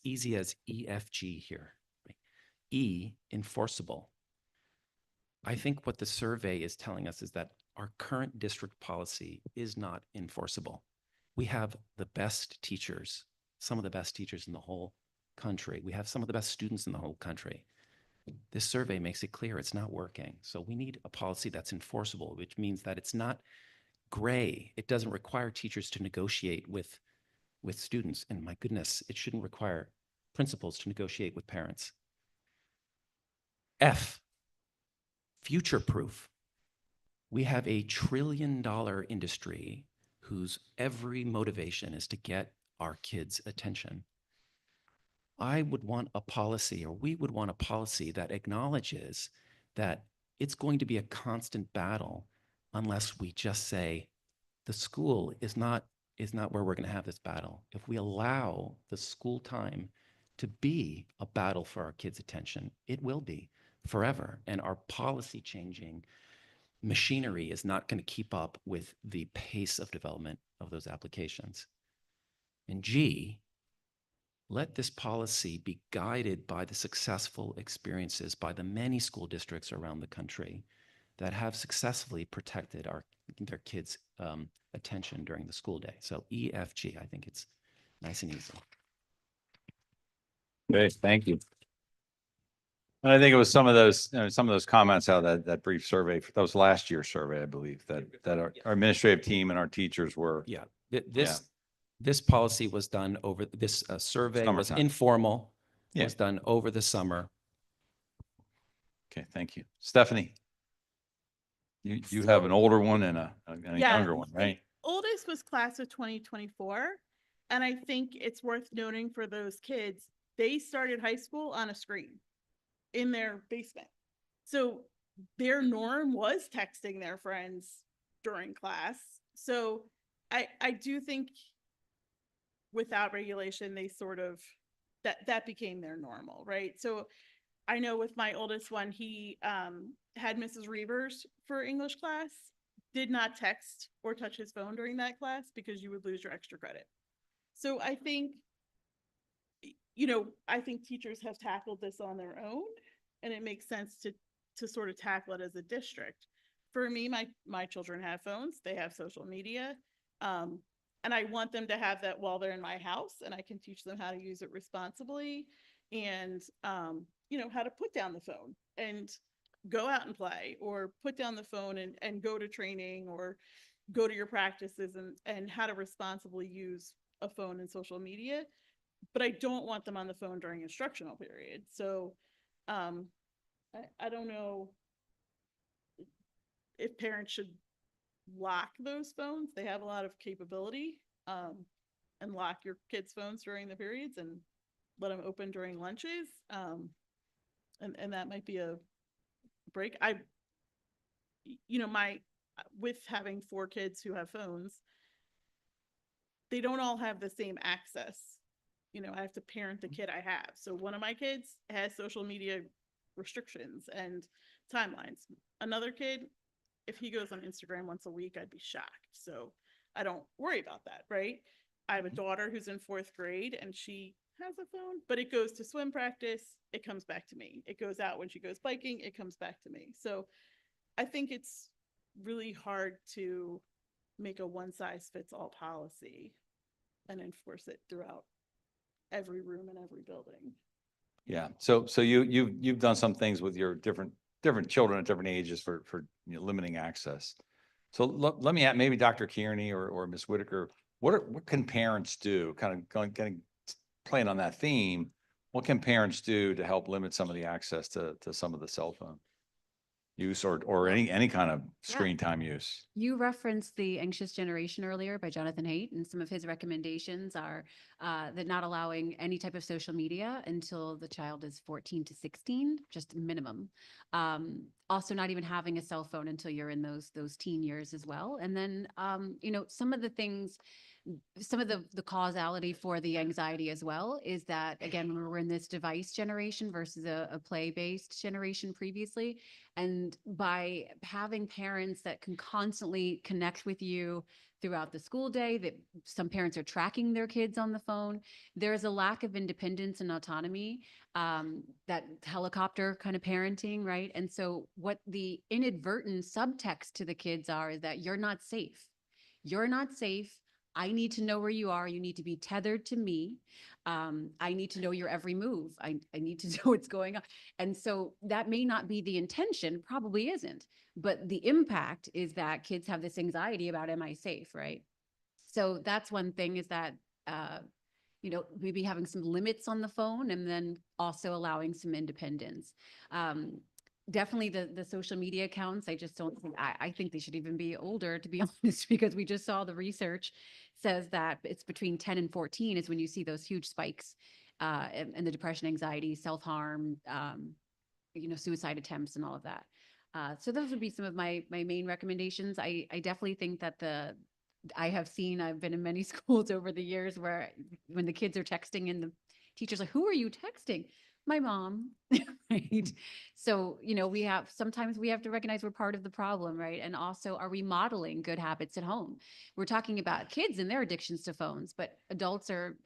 easy as EFG here. E, enforceable. I think what the survey is telling us is that our current district policy is not enforceable. We have the best teachers, some of the best teachers in the whole country. We have some of the best students in the whole country. This survey makes it clear it's not working. So we need a policy that's enforceable, which means that it's not gray. It doesn't require teachers to negotiate with students. And my goodness, it shouldn't require principals to negotiate with parents. F, future-proof. We have a $1 trillion industry whose every motivation is to get our kids' attention. I would want a policy, or we would want a policy that acknowledges that it's going to be a constant battle unless we just say the school is not where we're going to have this battle. If we allow the school time to be a battle for our kids' attention, it will be forever. And our policy changing machinery is not going to keep up with the pace of development of those applications. And G, let this policy be guided by the successful experiences by the many school districts around the country that have successfully protected their kids' attention during the school day. So EFG, I think it's nice and easy. Okay, thank you. And I think it was some of those comments out of that brief survey, that was last year's survey, I believe, that our administrative team and our teachers were. Yeah, this policy was done over, this survey was Summertime. informal, Yeah. was done over the summer. Okay, thank you. Stephanie? You have an older one and a younger one, my right? Oldest was class of 2024. And I think it's worth noting for those kids, they started high school on a screen in their basement. So their norm was texting their friends during class. So I do think without regulation, they sort of, that became their normal, right? So I know with my oldest one, he had Mrs. Reavers for English class, did not text or touch his phone during that class because you would lose your extra credit. So I think, I think teachers have tackled this on their own, and it makes sense to sort of tackle it as a district. For me, my children have phones, they have social media, and I want them to have that while they're in my house, and I can teach them how to use it responsibly and, how to put down the phone and go out and play, or put down the phone and go to training, or go to your practices, and how to responsibly use a phone and social media. But I don't want them on the phone during instructional period. So I don't know if parents should lock those phones. They have a lot of capability, and lock your kids' phones during the periods and let them open during lunches. And that might be a break. With having 4 kids who have phones, they don't all have the same access. I have to parent the kid I have. So one of my kids has social media restrictions and timelines. Another kid, if he goes on Instagram once a week, I'd be shocked. So I don't worry about that, right? I have a daughter who's in 4th grade and she has a phone, but it goes to swim practice, it comes back to me. It goes out when she goes biking, it comes back to me. So I think it's really hard to make a one-size-fits-all policy and enforce it throughout every room in every building. Yeah. So you've done some things with your different children at different ages for limiting access. So let me ask maybe Dr. Kearney or Ms. Whitaker, what can parents do? Kind of playing on that theme, what can parents do to help limit some of the access to some of the cell phone use or any kind of screen time use? You referenced The Anxious Generation earlier by Jonathan Haidt, and some of his recommendations are that not allowing any type of social media until the child is 14 to 16, just minimum. Also not even having a cell phone until you're in those teen years as well. And then, some of the things, some of the causality for the anxiety as well is that, again, when we're in this device generation versus a play-based generation previously, and by having parents that can constantly connect with you throughout the school day, that some parents are tracking their kids on the phone, there's a lack of independence and autonomy, that helicopter kind of parenting, right? And so what the inadvertent subtext to the kids are is that you're not safe. You're not safe. I need to know where you are. You need to be tethered to me. I need to know your every move. I need to know what's going on. And so that may not be the intention, probably isn't, but the impact is that kids have this anxiety about, am I safe, right? So that's one thing, is that, maybe having some limits on the phone and then also allowing some independence. Definitely the social media accounts. I just don't think, I think they should even be older, to be honest, because we just saw the research says that it's between 10 and 14 is when you see those huge spikes, and the depression, anxiety, self-harm, suicide attempts and all of that. So those would be some of my main recommendations. I definitely think that I've been in many schools over the years where when the kids are texting and the teacher's like, who are you texting? My mom, right? So, sometimes we have to recognize we're part of the problem, right? And also, are we modeling good habits at home? We're talking about kids and their addictions to phones, but adults are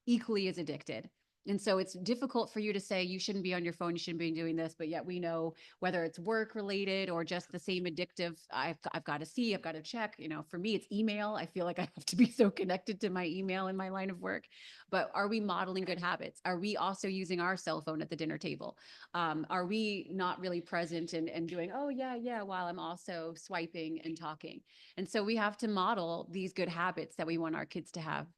equally as addicted. And so it's difficult for you to say you shouldn't be on your phone, you shouldn't be doing this, but yet we know whether it's work related or just the same addictive, I've got to see, I've got to check, for me, it's email. I feel like I have to be so connected to my email in my line of work. But are we modeling good habits? Are we also using our cell phone at the dinner table? Are we not really present and doing, oh yeah, while I'm also swiping and talking? And so we have to model these good habits that we want our kids to have.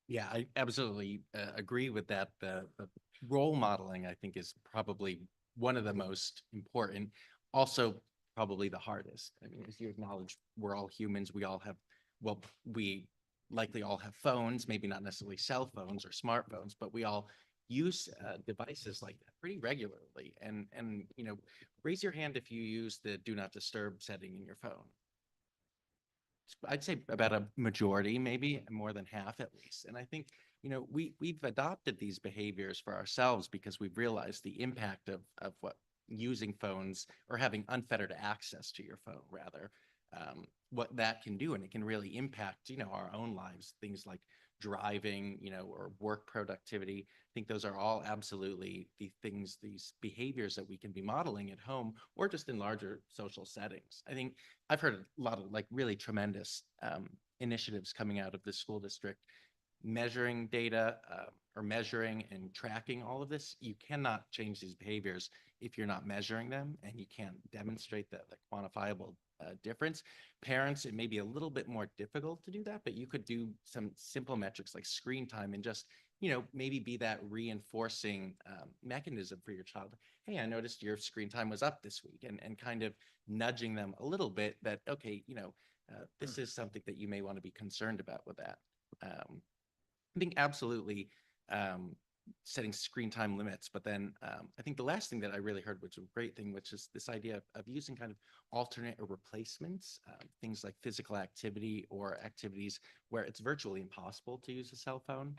Yeah, I absolutely agree with that. The role modeling, I think, is probably one of the most important, also probably the hardest. I mean, as you acknowledge, we're all humans. We all have, well, we likely all have phones, maybe not necessarily cell phones or smartphones, but we all use devices like that pretty regularly. And raise your hand if you use the do not disturb setting in your phone. I'd say about a majority, maybe more than half at least. And I think, we've adopted these behaviors for ourselves because we've realized the impact of what using phones or having unfettered access to your phone, rather, what that can do. And it can really impact, our own lives, things like driving, or work productivity. I think those are all absolutely these behaviors that we can be modeling at home or just in larger social settings. I think I've heard a lot of really tremendous initiatives coming out of the school district, measuring data or measuring and tracking all of this. You cannot change these behaviors if you're not measuring them, and you can't demonstrate the quantifiable difference. Parents, it may be a little bit more difficult to do that, but you could do some simple metrics like screen time and just, maybe be that reinforcing mechanism for your child. Hey, I noticed your screen time was up this week, and kind of nudging them a little bit that, okay, this is something that you may want to be concerned about with that. I think absolutely setting screen time limits, but then I think the last thing that I really heard, which was a great thing, which is this idea of using kind of alternate or replacements, things like physical activity or activities where it's virtually impossible to use a cell phone.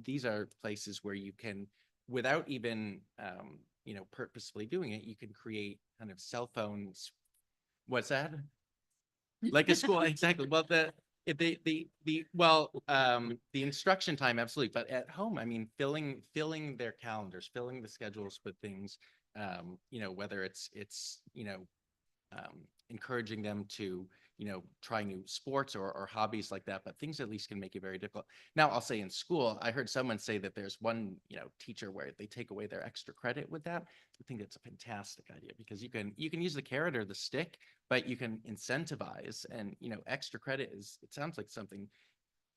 These are places where you can, without even purposefully doing it, you can create kind of cell phones. What's that? Like a school, exactly. Well, the instruction time, absolutely. But at home, I mean, filling their calendars, filling the schedules with things, whether it's encouraging them to, try new sports or hobbies like that, but things at least can make it very difficult. Now, I'll say in school, I heard someone say that there's one, teacher where they take away their extra credit with that. I think that's a fantastic idea because you can use the carrot or the stick, but you can incentivize, and, extra credit it sounds like something,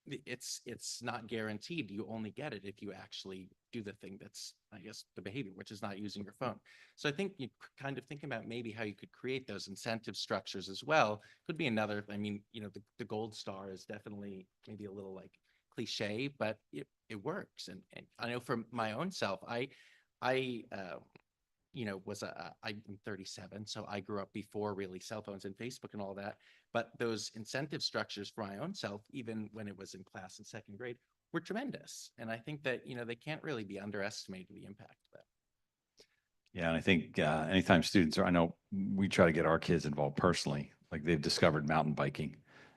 it's not guaranteed. You only get it if you actually do the thing that's, I guess, the behavior, which is not using your phone. So I think you kind of think about maybe how you could create those incentive structures as well. Could be another, I mean, the gold star is definitely maybe a little like cliche, but it works. And I know from my own self, I'm 37, so I grew up before really cell phones and Facebook and all that. But those incentive structures for my own self, even when it was in class in second grade, were tremendous. And I think that, they can't really be underestimated, the impact of that. Yeah, and I think anytime students I know we try to get our kids involved personally, like they've discovered mountain biking.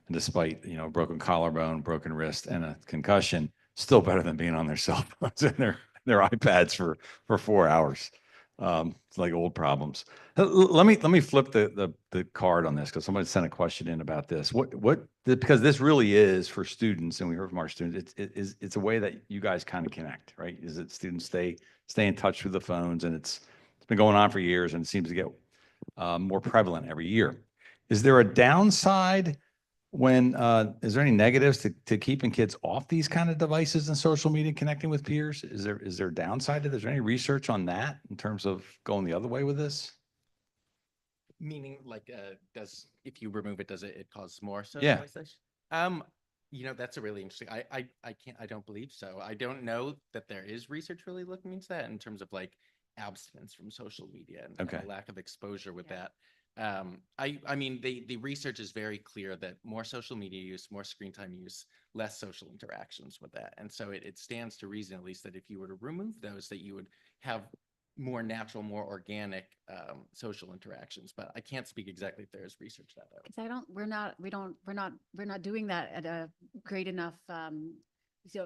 And despite, broken collarbone, broken wrist, and a concussion, still better than being on their cell phones and their iPads for 4 hours. It's like old problems. Let me flip the card on this because somebody sent a question in about this. Because this really is for students, and we heard from our students, it's a way that you guys kind of connect, right? Is that students stay in touch with the phones, and it's been going on for years, and it seems to get more prevalent every year. Is there a downside is there any negatives to keeping kids off these kind of devices and social media, connecting with peers? Is there a downside to this? Is there any research on that in terms of going the other way with this? Meaning, like, if you remove it, does it cause more Yeah. socialization? That's a really interesting. I don't believe so. I don't know that there is research really looking into that in terms of like abstinence from social media and the lack of exposure with that. I mean, the research is very clear that more social media use, more screen time use, less social interactions with that. And so it stands to reason, at least, that if you were to remove those, that you would have more natural, more organic social interactions. But I can't speak exactly if there is research that way. We're not doing that at a great enough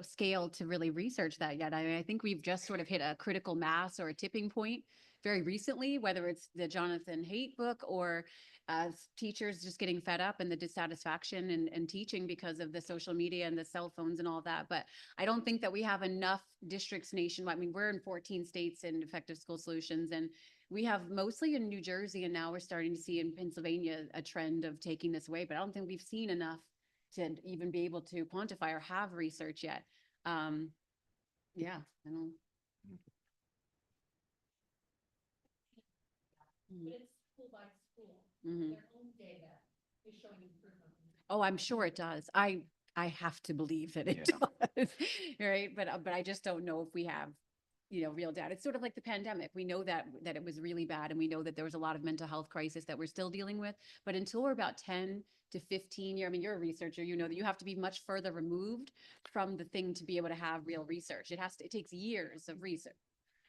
scale to really research that yet. I mean, I think we've just sort of hit a critical mass or a tipping point very recently, whether it's the Jonathan Haidt book or teachers just getting fed up and the dissatisfaction and teaching because of the social media and the cell phones and all that. But I don't think that we have enough districts nationwide. I mean, we're in 14 states in effective school solutions, and we have mostly in New Jersey, and now we're starting to see in Pennsylvania a trend of taking this away. But I don't think we've seen enough to even be able to quantify or have research yet. Yeah, I don't. Mhm. Oh, I'm sure it does. I have to believe that it does, right? But I just don't know if we have, real data. It's sort of like the pandemic. We know that it was really bad, and we know that there was a lot of mental health crisis that we're still dealing with. But until we're about 10 to 15 years, I mean, you're a researcher, you know that you have to be much further removed from the thing to be able to have real research. It takes years of research.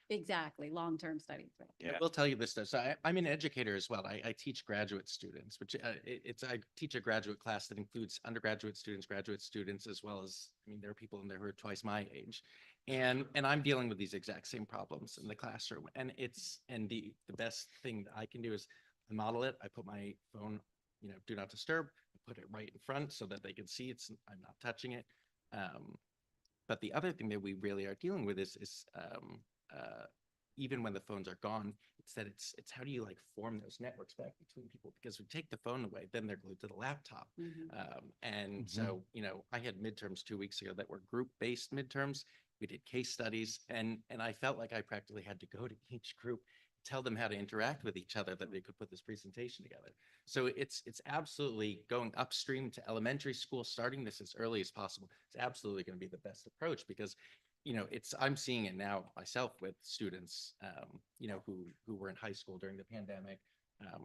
Exactly, long-term studies. Right? Yeah. I will tell you this though. So I'm an educator as well. I teach graduate students, which I teach a graduate class that includes undergraduate students, graduate students, as well as, I mean, there are people in there who are twice my age. And I'm dealing with these exact same problems in the classroom. And the best thing that I can do is I model it. I put my phone, do not disturb, I put it right in front so that they can see I'm not touching it. But the other thing that we really are dealing with is even when the phones are gone, it's how do you like form those networks back between people? Because we take the phone away, then they're glued to the laptop. So, I had midterms 2 weeks ago that were group-based midterms. We did case studies, and I felt like I practically had to go to each group, tell them how to interact with each other, that they could put this presentation together. So it's absolutely going upstream to elementary school, starting this as early as possible. It's absolutely going to be the best approach because I'm seeing it now myself with students, who were in high school during the pandemic,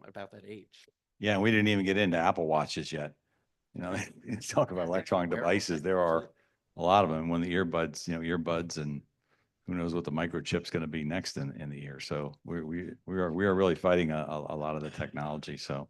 about that age. Yeah, and we didn't even get into Apple Watches yet. Talk about electronic devices. There are a lot of them. When the earbuds, and who knows what the microchip's going to be next in the ear. So we are really fighting a lot of the technology. So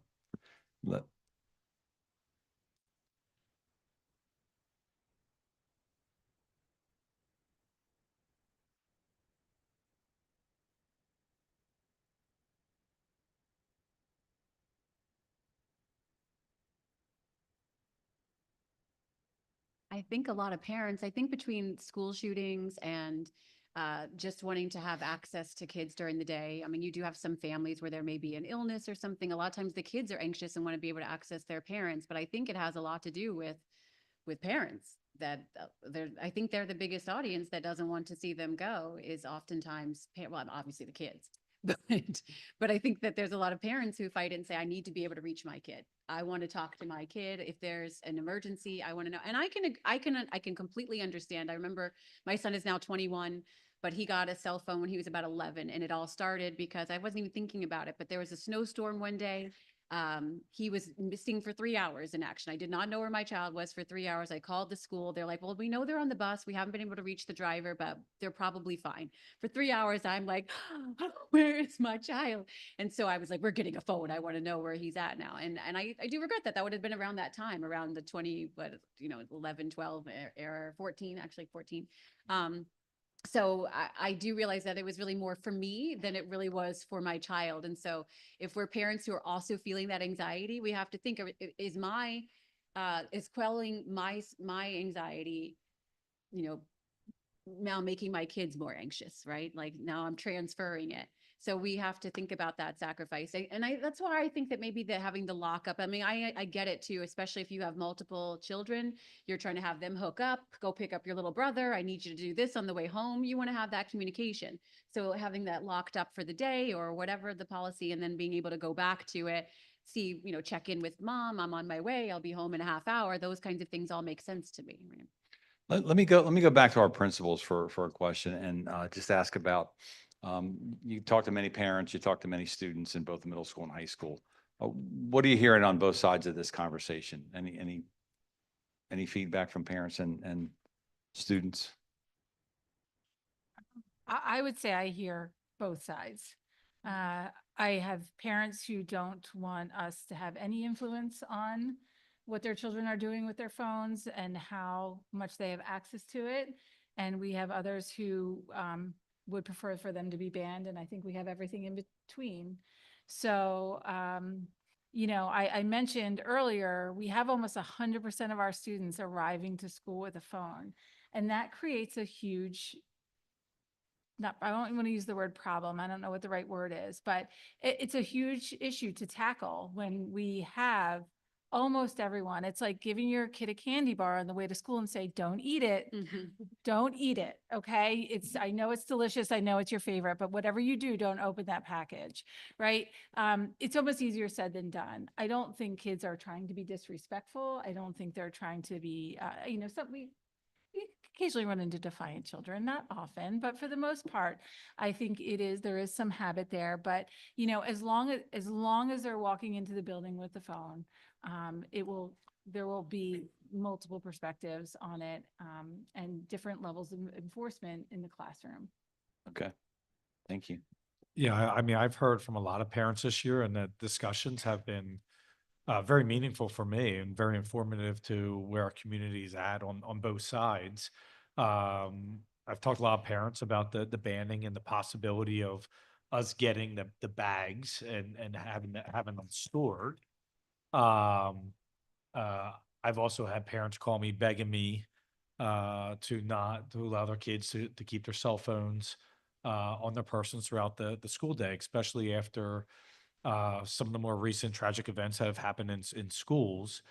I think a lot of parents, I think between school shootings and just wanting to have access to kids during the day. I mean, you do have some families where there may be an illness or something. A lot of times the kids are anxious and want to be able to access their parents, but I think it has a lot to do with parents that I think they're the biggest audience that doesn't want to see them go is oftentimes, well, obviously the kids, but I think that there's a lot of parents who fight it and say, I need to be able to reach my kid. I want to talk to my kid. If there's an emergency, I want to know. And I can completely understand. I remember my son is now 21, but he got a cell phone when he was about 11, and it all started because I wasn't even thinking about it, but there was a snowstorm one day. He was missing for 3 hours in action. I did not know where my child was for 3 hours. I called the school. They're like, well, we know they're on the bus. We haven't been able to reach the driver, but they're probably fine. For 3 hours, I'm like, where is my child? And so I was like, we're getting a phone. I want to know where he's at now. And I do regret that. That would have been around that time, around the 11, 12 era, 14, actually 14. So I do realize that it was really more for me than it really was for my child. And so if we're parents who are also feeling that anxiety, we have to think, is quelling my anxiety, now making my kids more anxious, right? Like now I'm transferring it. So we have to think about that sacrifice. And that's why I think that maybe having the lockup, I mean, I get it too, especially if you have multiple children, you're trying to have them hook up, go pick up your little brother. I need you to do this on the way home. You want to have that communication. So having that locked up for the day or whatever the policy, and then being able to go back to it, see, check in with mom, I'm on my way, I'll be home in a half hour. Those kinds of things all make sense to me. Right? let me go back to our principals for a question and just ask about, you talk to many parents, you talk to many students in both the middle school and high school. What are you hearing on both sides of this conversation? Any feedback from parents and students? I would say I hear both sides. I have parents who don't want us to have any influence on what their children are doing with their phones and how much they have access to it. And we have others who would prefer for them to be banned. And I think we have everything in between. So, you know, I mentioned earlier, we have almost 100% of our students arriving to school with a phone. And that creates a huge, I don't want to use the word problem. I don't know what the right word is, but it's a huge issue to tackle when we have almost everyone. It's like giving your kid a candy bar on the way to school and say, don't eat it. Don't eat it. Okay. I know it's delicious. I know it's your favorite, but whatever you do, don't open that package. Right. It's almost easier said than done. I don't think kids are trying to be disrespectful. I don't think they're trying to be, you know, we occasionally run into defiant children, not often, but for the most part, I think there is some habit there. But, you know, as long as they're walking into the building with the phone, there will be multiple perspectives on it, and different levels of enforcement in the classroom. Okay, thank you. Yeah, I mean, I've heard from a lot of parents this year, and the discussions have been very meaningful for me and very informative to where our community is at on both sides. I've talked to a lot of parents about the banning and the possibility of us getting the bags and having them stored. Um, I've also had parents call me begging me to allow their kids to keep their cell phones on their persons throughout the school day, especially after some of the more recent tragic events that have happened in schools.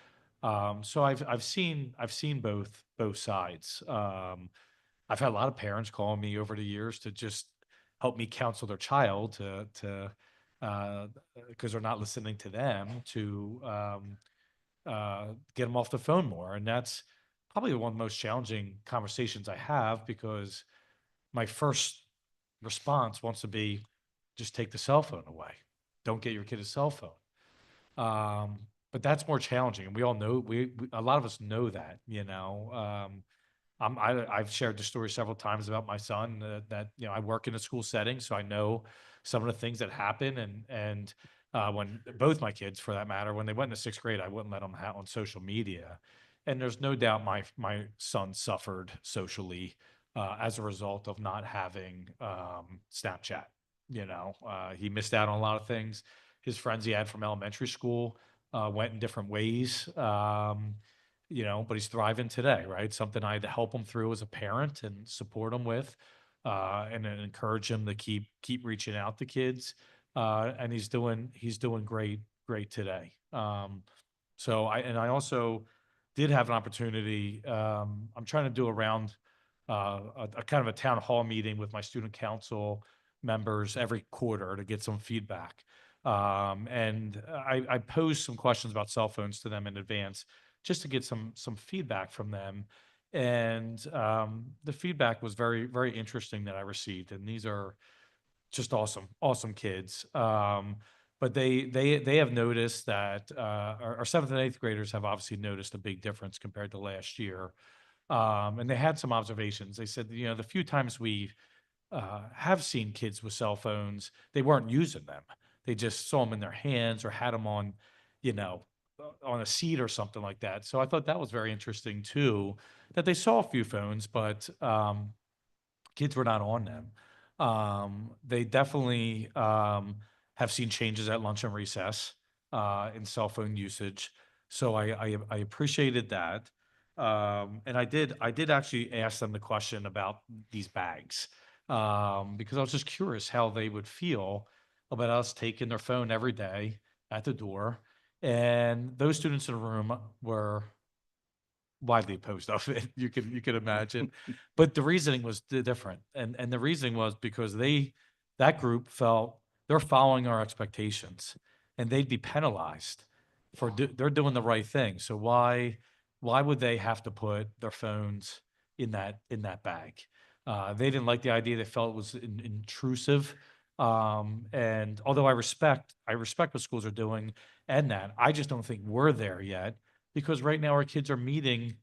So I've seen both sides. I've had a lot of parents calling me over the years to just help me counsel their child to because they're not listening to them, to get them off the phone more. And that's probably one of the most challenging conversations I have, because my first response wants to be, just take the cell phone away. Don't get your kid a cell phone. But that's more challenging. And we all know, a lot of us know that, you know. I've shared the story several times about my son, that, you know, I work in a school setting, so I know some of the things that happen. And when both my kids, for that matter, when they went into sixth grade, I wouldn't let them have on social media. And there's no doubt my son suffered socially as a result of not having Snapchat. You know, he missed out on a lot of things. His friends he had from elementary school went in different ways. You know, but he's thriving today, right? Something I had to help him through as a parent and support him with, and then encourage him to keep reaching out to kids. And he's doing great today. So I also did have an opportunity. I'm trying to do around a kind of a town hall meeting with my student council members every quarter to get some feedback. And I posed some questions about cell phones to them in advance, just to get some feedback from them. And the feedback was very, very interesting that I received. And these are just awesome kids. But they have noticed that our seventh and eighth graders have obviously noticed a big difference compared to last year. And they had some observations. They said, you know, the few times we have seen kids with cell phones, they weren't using them. They just saw them in their hands or had them on, you know, on a seat or something like that. So I thought that was very interesting too, that they saw a few phones, but kids were not on them. They definitely have seen changes at lunch and recess in cell phone usage. So I appreciated that. And I did actually ask them the question about these bags, because I was just curious how they would feel about us taking their phone every day at the door. And those students in the room were widely opposed of it. You can imagine, but the reasoning was different, and the reasoning was because that group felt they're following our expectations, and they'd be penalized for they're doing the right thing. So why would they have to put their phones in that bag? They didn't like the idea. They felt it was intrusive. And although I respect what schools are doing, and that I just don't think we're there yet, because right now our kids are meeting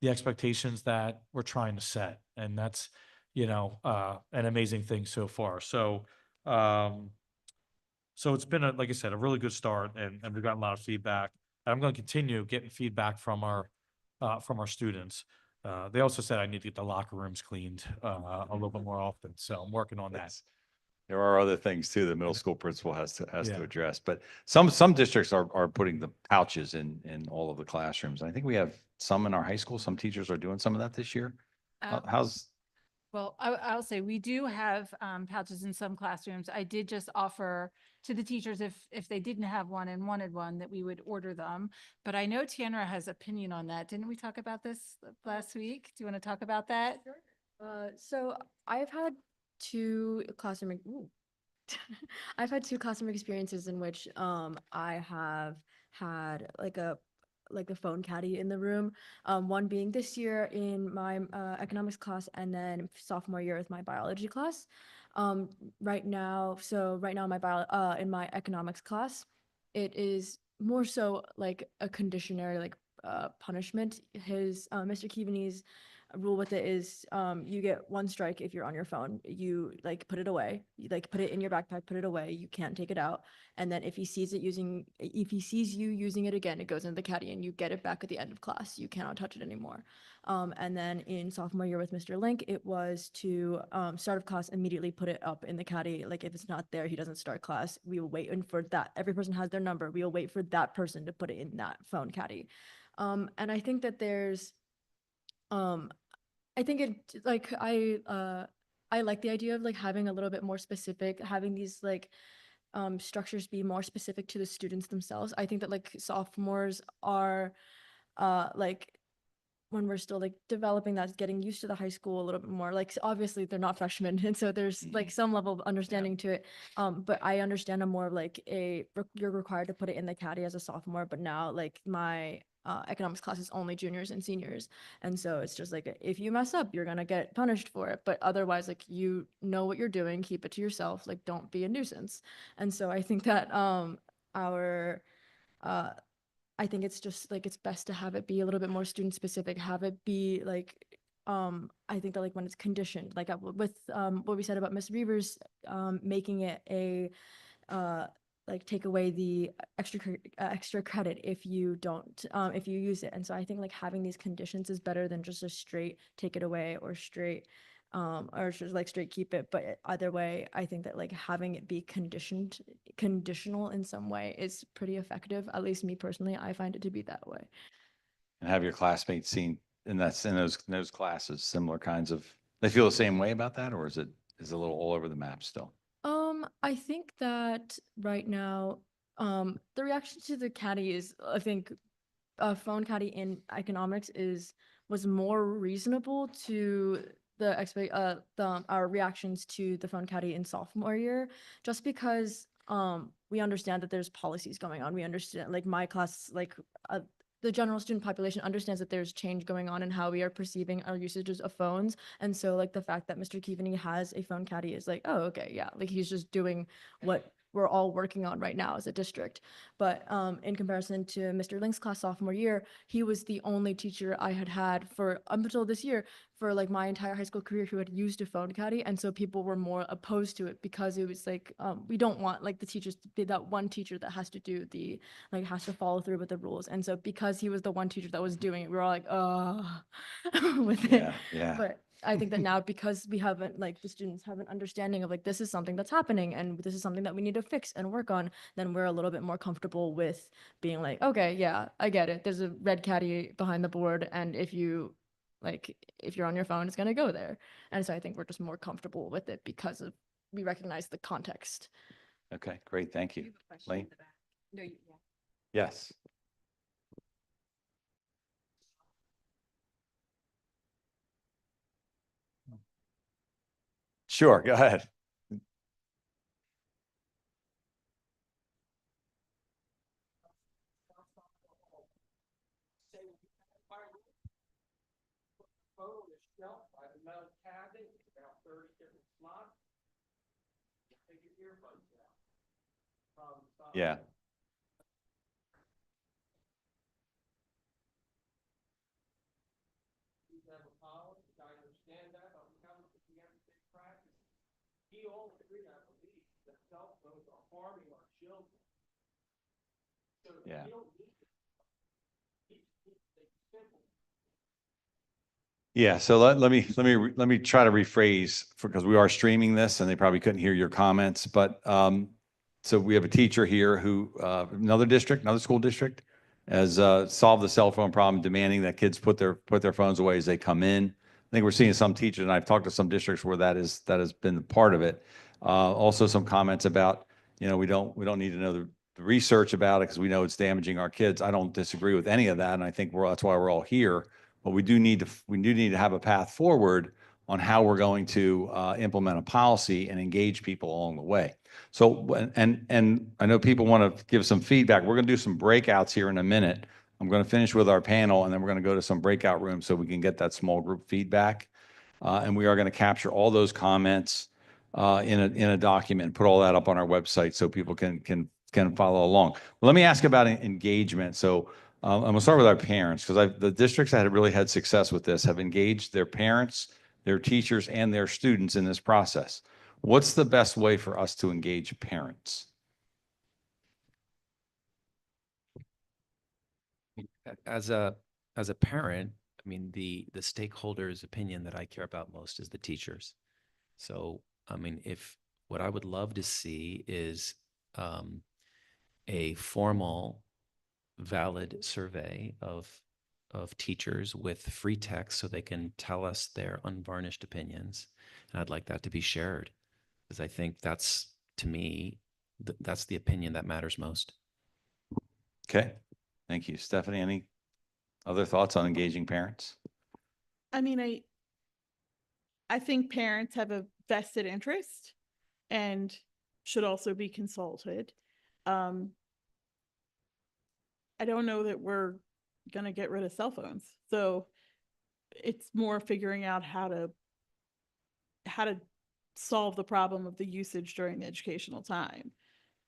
the expectations that we're trying to set. And that's, you know, an amazing thing so far. So, so it's been like I said, a really good start, and we've gotten a lot of feedback. I'm going to continue getting feedback from our students. They also said I need to get the locker rooms cleaned, a little bit more often. So I'm working on that. That's- There are other things too, the middle school principal has to Yeah. address, but some districts are putting the pouches in all of the classrooms. I think we have some in our high school. Some teachers are doing some of that this year. How's, Well, I'll say we do have pouches in some classrooms. I did just offer to the teachers if they didn't have one and wanted one, that we would order them. But I know Tiandra has opinion on that. Didn't we talk about this last week? Do you want to talk about that? So I've had two classroom, I've had two classroom experiences in which I have had like a phone caddy in the room. One being this year in my economics class, and then sophomore year with my biology class. Right now, in my economics class, it is more so like a conditionary punishment. His Mr. Keaveney's rule with it is you get one strike if you're on your phone. You like put it away. You like put it in your backpack, put it away. You can't take it out. And then if he sees you using it again, it goes into the caddy and you get it back at the end of class. You cannot touch it anymore. And then in sophomore year with Mr. Link, it was to start of class, immediately put it up in the caddy. Like if it's not there, he doesn't start class. We will wait for that. Every person has their number. We will wait for that person to put it in that phone caddy. And I think that there's I think it like I like the idea of like having a little bit more specific, having these like structures be more specific to the students themselves. I think that like sophomores are like when we're still like developing that, getting used to the high school a little bit more. Like obviously they're not freshmen, and so there's like some level of understanding to it. But I understand a more of like you're required to put it in the caddy as a sophomore, but now like my economics class is only juniors and seniors, and so it's just like if you mess up, you're gonna get punished for it. But otherwise, like you know what you're doing, keep it to yourself. Like don't be a nuisance. And so I think that our I think it's just like it's best to have it be a little bit more student specific, have it be like I think that like when it's conditioned, like with what we said about Miss Reavers making it a like take away the extra credit if you don't if you use it. And so I think like having these conditions is better than just a straight take it away or straight or just like straight keep it. But either way, I think that like having it be conditional in some way is pretty effective. At least me personally, I find it to be that way. and have your classmates seen in those classes, similar kinds of, they feel the same way about that, or is it a little all over the map still? I think that right now, the reaction to the caddy is, I think, phone caddy in economics was more reasonable to our reactions to the phone caddy in sophomore year, just because we understand that there's policies going on. We understand, like my class, like the general student population understands that there's change going on in how we are perceiving our usages of phones. And so like the fact that Mr. Keaveney has a phone caddy is like, oh, okay, yeah, like he's just doing what we're all working on right now as a district. But in comparison to Mr. Link's class sophomore year, he was the only teacher I had for up until this year for like my entire high school career who had used a phone caddy. And so people were more opposed to it because it was like, we don't want like the teachers to be that one teacher that has to do has to follow through with the rules. And so because he was the one teacher that was doing it, we were all like, with it. Yeah, yeah. But I think that now, because we haven't, like the students have an understanding of like, this is something that's happening and this is something that we need to fix and work on, then we're a little bit more comfortable with being like, okay, yeah, I get it. There's a red caddy behind the board. And if you're on your phone, it's going to go there. And so I think we're just more comfortable with it because we recognize the context. Okay, great. Thank you. Lane? No, yeah. Yes. Sure, go ahead. Yeah. Yeah. Yeah, so let me try to rephrase because we are streaming this and they probably couldn't hear your comments, but so we have a teacher here who another school district has solved the cell phone problem, demanding that kids put their phones away as they come in. I think we're seeing some teachers, and I've talked to some districts where that has been part of it. Also some comments about, we don't need to know the research about it because we know it's damaging our kids. I don't disagree with any of that, and I think that's why we're all here. But we do need to have a path forward on how we're going to implement a policy and engage people along the way. So, and I know people want to give some feedback. We're going to do some breakouts here in a minute. I'm going to finish with our panel, and then we're going to go to some breakout rooms so we can get that small group feedback. And we are going to capture all those comments in a document and put all that up on our website so people can follow along. Well, let me ask about engagement. So I'm going to start with our parents because the districts that have really had success with this have engaged their parents, their teachers, and their students in this process. What's the best way for us to engage parents? As a parent, I mean, the stakeholders' opinion that I care about most is the teachers. So, I mean, what I would love to see is a formal, valid survey of teachers with free text so they can tell us their unvarnished opinions. And I'd like that to be shared because I think that's, to me, that's the opinion that matters most. Okay. Thank you. Stephanie, any other thoughts on engaging parents? I mean, I think parents have a vested interest and should also be consulted. I don't know that we're going to get rid of cell phones. So it's more figuring out how to solve the problem of the usage during the educational time.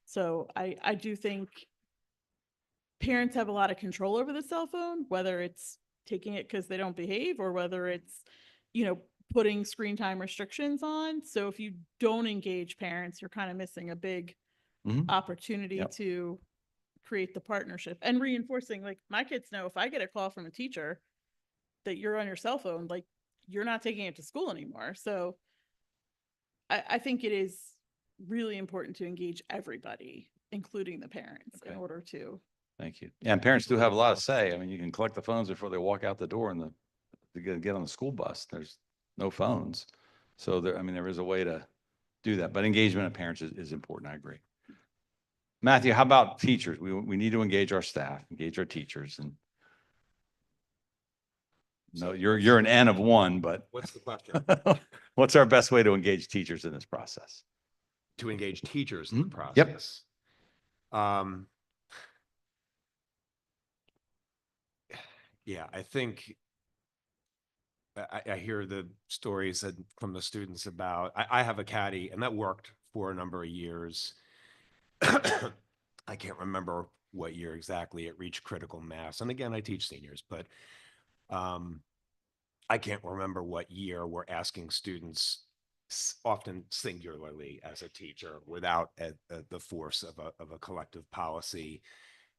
So I do think parents have a lot of control over the cell phone, whether it's taking it because they don't behave or whether it's, putting screen time restrictions on. So if you don't engage parents, you're kind of missing a big opportunity to create the partnership and reinforcing, like, my kids know if I get a call from a teacher that you're on your cell phone, like, you're not taking it to school anymore. So I think it is really important to engage everybody, including the parents, in order to. Thank you. Yeah, and parents do have a lot to say. I mean, you can collect the phones before they walk out the door and to get on the school bus. There's no phones. So there is a way to do that, but engagement of parents is important. I agree. Matthew, how about teachers? We need to engage our staff, engage our teachers. And no, you're an N of one, but What's the question? what's our best way to engage teachers in this process? To engage teachers in the process. Yep. Yeah, I think I hear the stories from the students about, I have a caddy and that worked for a number of years. I can't remember what year exactly it reached critical mass. And again, I teach seniors, but I can't remember what year we're asking students, often singularly as a teacher, without the force of a collective policy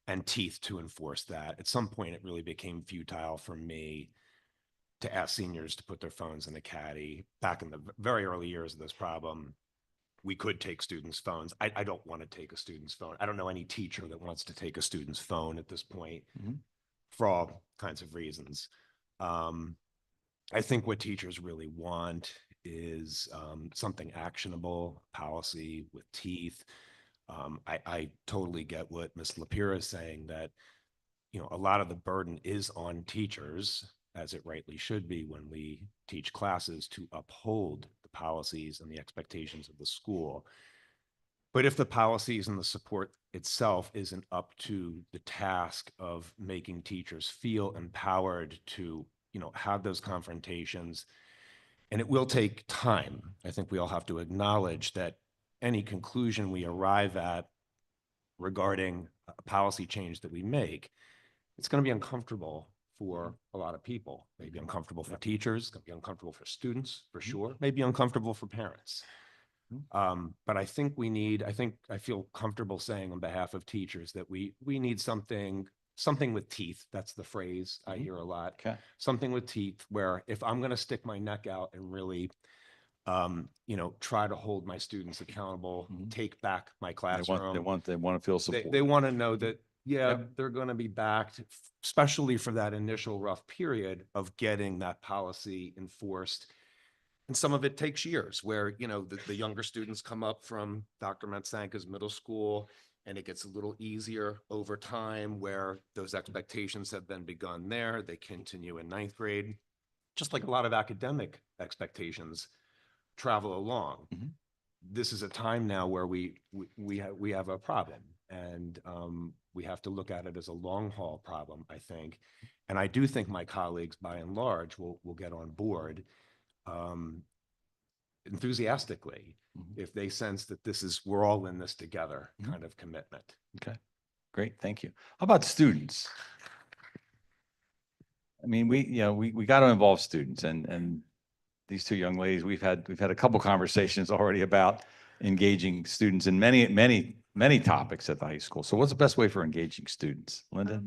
and teeth to enforce that. At some point, it really became futile for me to ask seniors to put their phones in the caddy. Back in the very early years of this problem, we could take students' phones. I don't want to take a student's phone. I don't know any teacher that wants to take a student's phone at this point for all kinds of reasons. I think what teachers really want is something actionable, policy with teeth. I totally get what Ms. Lapira is saying, that a lot of the burden is on teachers, as it rightly should be when we teach classes, to uphold the policies and the expectations of the school. But if the policies and the support itself isn't up to the task of making teachers feel empowered to, have those confrontations, and it will take time. I think we all have to acknowledge that any conclusion we arrive at regarding a policy change that we make, it's going to be uncomfortable for a lot of people. Maybe uncomfortable for teachers, it's going to be uncomfortable for students, for sure, maybe uncomfortable for parents. But I think I feel comfortable saying on behalf of teachers that we need something something with teeth. That's the phrase I hear a lot. Okay. Something with teeth where if I'm going to stick my neck out and really, try to hold my students accountable, take back my classroom. They want to feel support. They want to know that, Yep. they're going to be backed, especially for that initial rough period of getting that policy enforced. And some of it takes years where, the younger students come up from Dr. Matsanka's middle school and it gets a little easier over time where those expectations have been begun there. They continue in ninth grade, just like a lot of academic expectations travel along. Mhm. This is a time now where we have a problem, and we have to look at it as a long haul problem, I think. And I do think my colleagues, by and large, will get on board enthusiastically if they sense that we're all in this together kind of commitment. Okay, great, thank you. How about students? I mean, we got to involve students, and these two young ladies, we've had a couple conversations already about engaging students in many topics at the high school. So what's the best way for engaging students? Linda?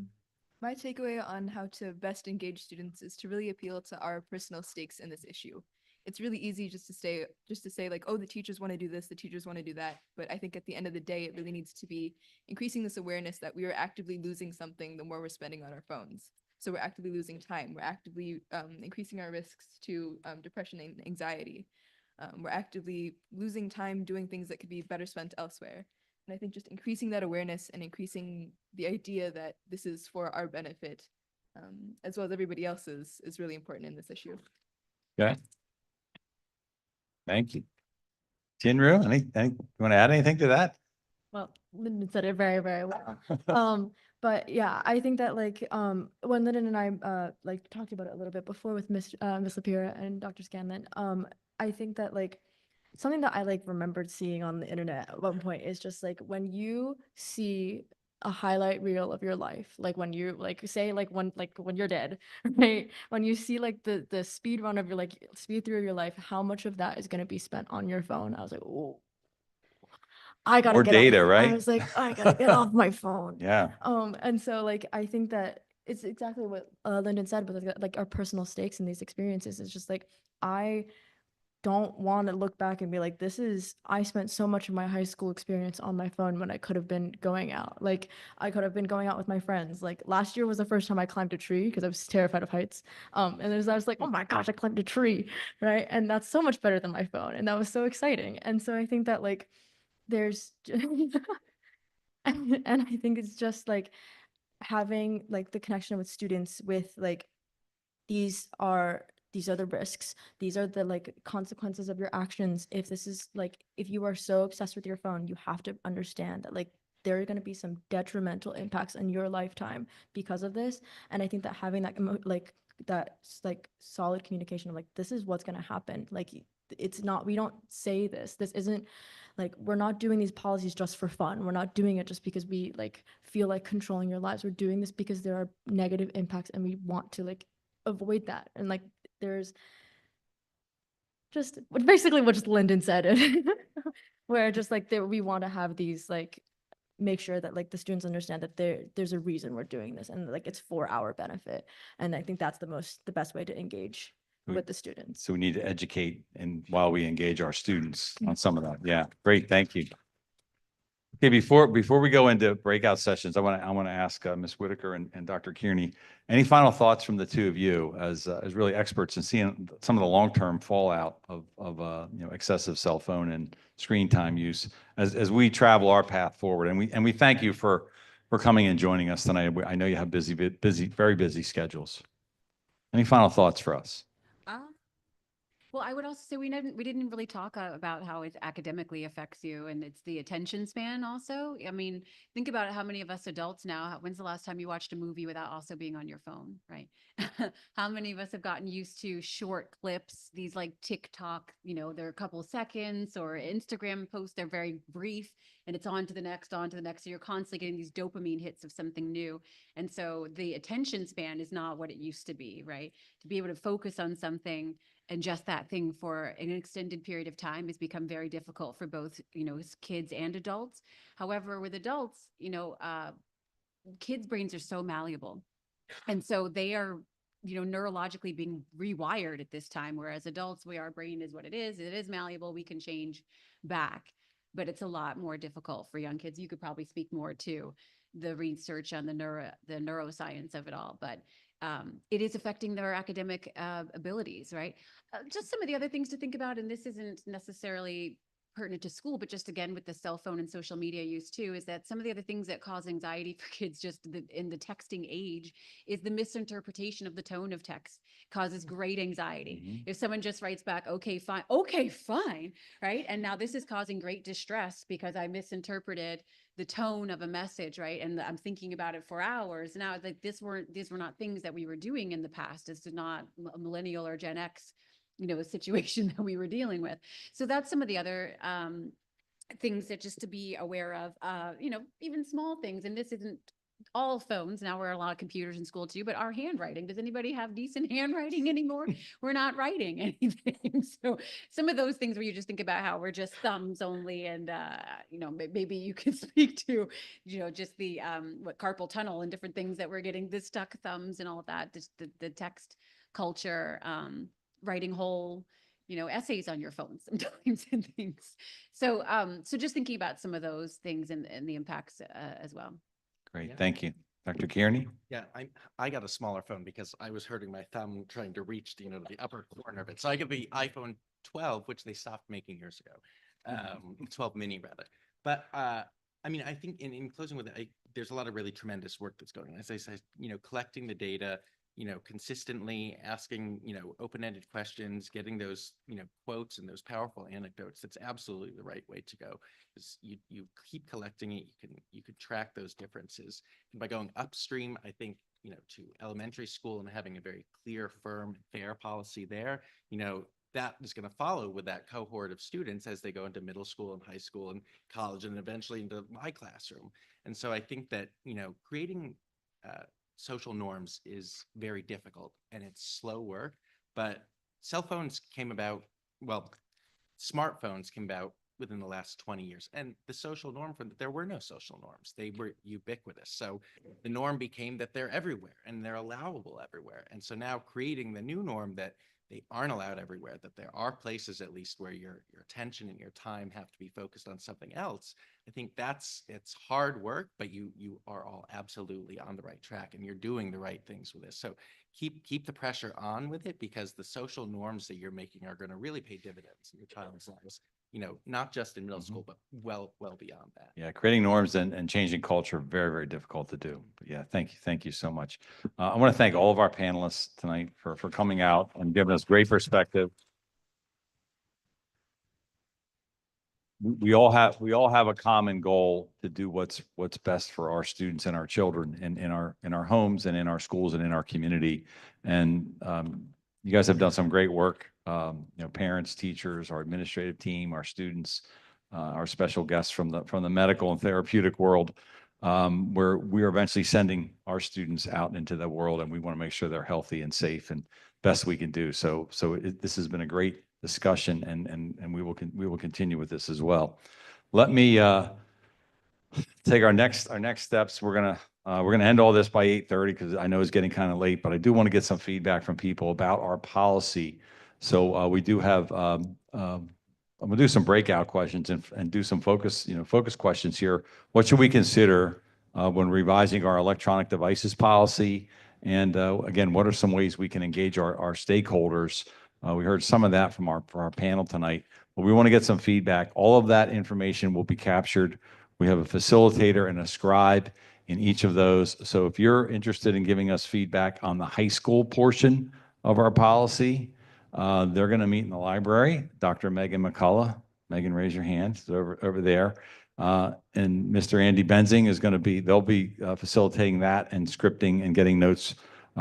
My takeaway on how to best engage students is to really appeal to our personal stakes in this issue. It's really easy just to say like, oh, the teachers want to do this, the teachers want to do that. But I think at the end of the day, it really needs to be increasing this awareness that we are actively losing something the more we're spending on our phones. So we're actively losing time. We're actively increasing our risks to depression and anxiety. We're actively losing time doing things that could be better spent elsewhere. And I think just increasing that awareness and increasing the idea that this is for our benefit, as well as everybody else's, is really important in this issue. Okay. Thank you. Jinru, you want to add anything to that? Well, Lyndon said it very, very well. But yeah, I think that when Lyndon and I talked about it a little bit before with Miss Lapira and Dr. Scanlon, I think that something that I remembered seeing on the internet at one point is just when you see a highlight reel of your life, when you say when you're dead, right? When you see the speed run of your speed through your life, how much of that is going to be spent on your phone? I was like, oh, I gotta More get data, off. right? I was like, I gotta get off my phone. Yeah. And so I think that it's exactly what Lyndon said, but our personal stakes in these experiences is just I don't want to look back and be like, I spent so much of my high school experience on my phone when I could have been going out. I could have been going out with my friends. Last year was the first time I climbed a tree because I was terrified of heights. And I was like, oh my gosh, I climbed a tree, right? And that's so much better than my phone. And that was so exciting. And so I think that there's and I think it's just having the connection with students with these are the risks, these are the consequences of your actions. If this is if you are so obsessed with your phone, you have to understand that there are going to be some detrimental impacts in your lifetime because of this. And I think that having that solid communication of this is what's going to happen. It's not, we don't say this isn't we're not doing these policies just for fun. We're not doing it just because we feel like controlling your lives. We're doing this because there are negative impacts and we want to avoid that. And there's just basically what just Lyndon said, where just we want to have these make sure that the students understand that there's a reason we're doing this and it's for our benefit. And I think that's the best way to engage with the students. So we need to educate while we engage our students on some of that. Yeah, great, thank you. Okay, before we go into breakout sessions, I want to ask Ms. Whitaker and Dr. Kearney, any final thoughts from the two of you as really experts in seeing some of the long-term fallout of excessive cell phone and screen time use as we travel our path forward. And we thank you for coming and joining us tonight. I know you have very busy schedules. Any final thoughts for us? Well, I would also say we didn't really talk about how it academically affects you, and it's the attention span also. I mean, think about how many of us adults now, when's the last time you watched a movie without also being on your phone, right? How many of us have gotten used to short clips, these TikTok, they're a couple of seconds, or Instagram posts, they're very brief, and it's on to the next. So you're constantly getting these dopamine hits of something new. And so the attention span is not what it used to be, right? To be able to focus on something and just that thing for an extended period of time has become very difficult for both, kids and adults. However, with adults, kids' brains are so malleable. And so they are, neurologically being rewired at this time, whereas adults, our brain is what it is malleable, we can change back, but it's a lot more difficult for young kids. You could probably speak more to the research on the neuroscience of it all, but it is affecting their academic abilities, right? Just some of the other things to think about, and this isn't necessarily pertinent to school, but just again with the cell phone and social media use too, is that some of the other things that cause anxiety for kids in the texting age is the misinterpretation of the tone of text causes great anxiety. If someone just writes back, okay, fine, right? And now this is causing great distress because I misinterpreted the tone of a message, right? And I'm thinking about it for hours. Now, like these were not things that we were doing in the past. This is not a millennial or Gen X, a situation that we were dealing with. So that's some of the other things that just to be aware of, even small things. And this isn't all phones. Now we're a lot of computers in school too, but our handwriting, does anybody have decent handwriting anymore? We're not writing anything. So some of those things where you just think about how we're just thumbs only. And, maybe you could speak to, just the, what carpal tunnel and different things that we're getting, the stuck thumbs and all of that, just the text culture, writing whole, essays on your phone sometimes and things. So, so just thinking about some of those things and the impacts as well. Great. Yeah. Thank you. Dr. Kearney? Yeah, I got a smaller phone because I was hurting my thumb trying to reach the upper corner of it. So I got the iPhone 12, which they stopped making years ago, 12 mini rather. But I think in closing with it, there's a lot of really tremendous work that's going on. As I said, collecting the data, consistently asking, open-ended questions, getting those, quotes and those powerful anecdotes. That's absolutely the right way to go. Because you keep collecting it, you can track those differences. And by going upstream, I think, to elementary school and having a very clear, firm, fair policy there, that is going to follow with that cohort of students as they go into middle school and high school and college and eventually into my classroom. And so I think that, creating social norms is very difficult and it's slow work, but cell phones came about, smartphones came about within the last 20 years. And the social norm there were no social norms. They were ubiquitous. So the norm became that they're everywhere and they're allowable everywhere. And so now creating the new norm that they aren't allowed everywhere, that there are places at least where your attention and your time have to be focused on something else. I think it's hard work, but you are all absolutely on the right track and you're doing the right things with this. So keep the pressure on with it because the social norms that you're making are going to really pay dividends in your child's lives, not just in middle school, but well beyond that. Yeah, creating norms and changing culture, very, very difficult to do. But yeah, thank you. Thank you so much. I want to thank all of our panelists tonight for coming out and giving us great perspective. We all have a common goal to do what's best for our students and our children in our homes and in our schools and in our community. And you guys have done some great work. Parents, teachers, our administrative team, our students, our special guests from the medical and therapeutic world, where we are eventually sending our students out into the world, and we want to make sure they're healthy and safe and best we can do. So this has been a great discussion, and we will continue with this as well. Let me take our next steps. We're gonna end all this by 8:30 because I know it's getting kind of late, but I do want to get some feedback from people about our policy. So we do have I'm gonna do some breakout questions and do some focus questions here. What should we consider when revising our electronic devices policy? And again, what are some ways we can engage our stakeholders? We heard some of that from our panel tonight, but we want to get some feedback. All of that information will be captured. We have a facilitator and a scribe in each of those. So if you're interested in giving us feedback on the high school portion of our policy, they're going to meet in the library. Dr. Megan McCullough. Megan, raise your hand. It's over there. And Mr. Andy Benzing is going to be, they'll be facilitating that and scripting and getting notes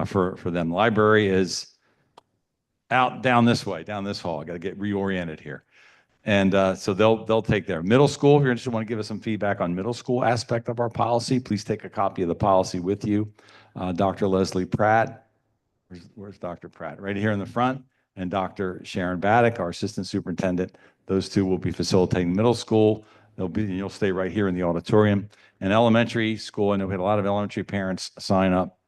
for them. Library is out down this way, down this hall. I got to get reoriented here. And so they'll take their middle school. If you're interested, want to give us some feedback on middle school aspect of our policy, please take a copy of the policy with you. Dr. Leslie Pratt, where's Dr. Pratt? Right here in the front. And Dr. Sharon Baddock, our assistant superintendent. Those two will be facilitating middle school. You'll stay right here in the auditorium. and elementary school. I know we had a lot of elementary parents sign up.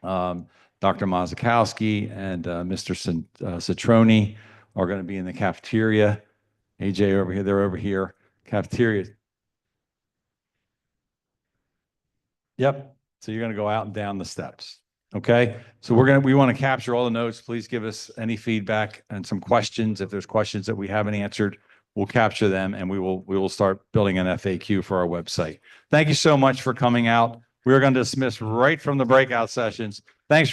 Dr. Mazakowski and Mr. Citroni are going to be in the cafeteria. AJ over here, they're over here. Cafeteria. Yep. So you're going to go out and down the steps. Okay. So we want to capture all the notes. Please give us any feedback and some questions. If there's questions that we haven't answered, we'll capture them and we will start building an FAQ for our website. Thank you so much for coming out. We're going to dismiss right from the breakout sessions. Thanks.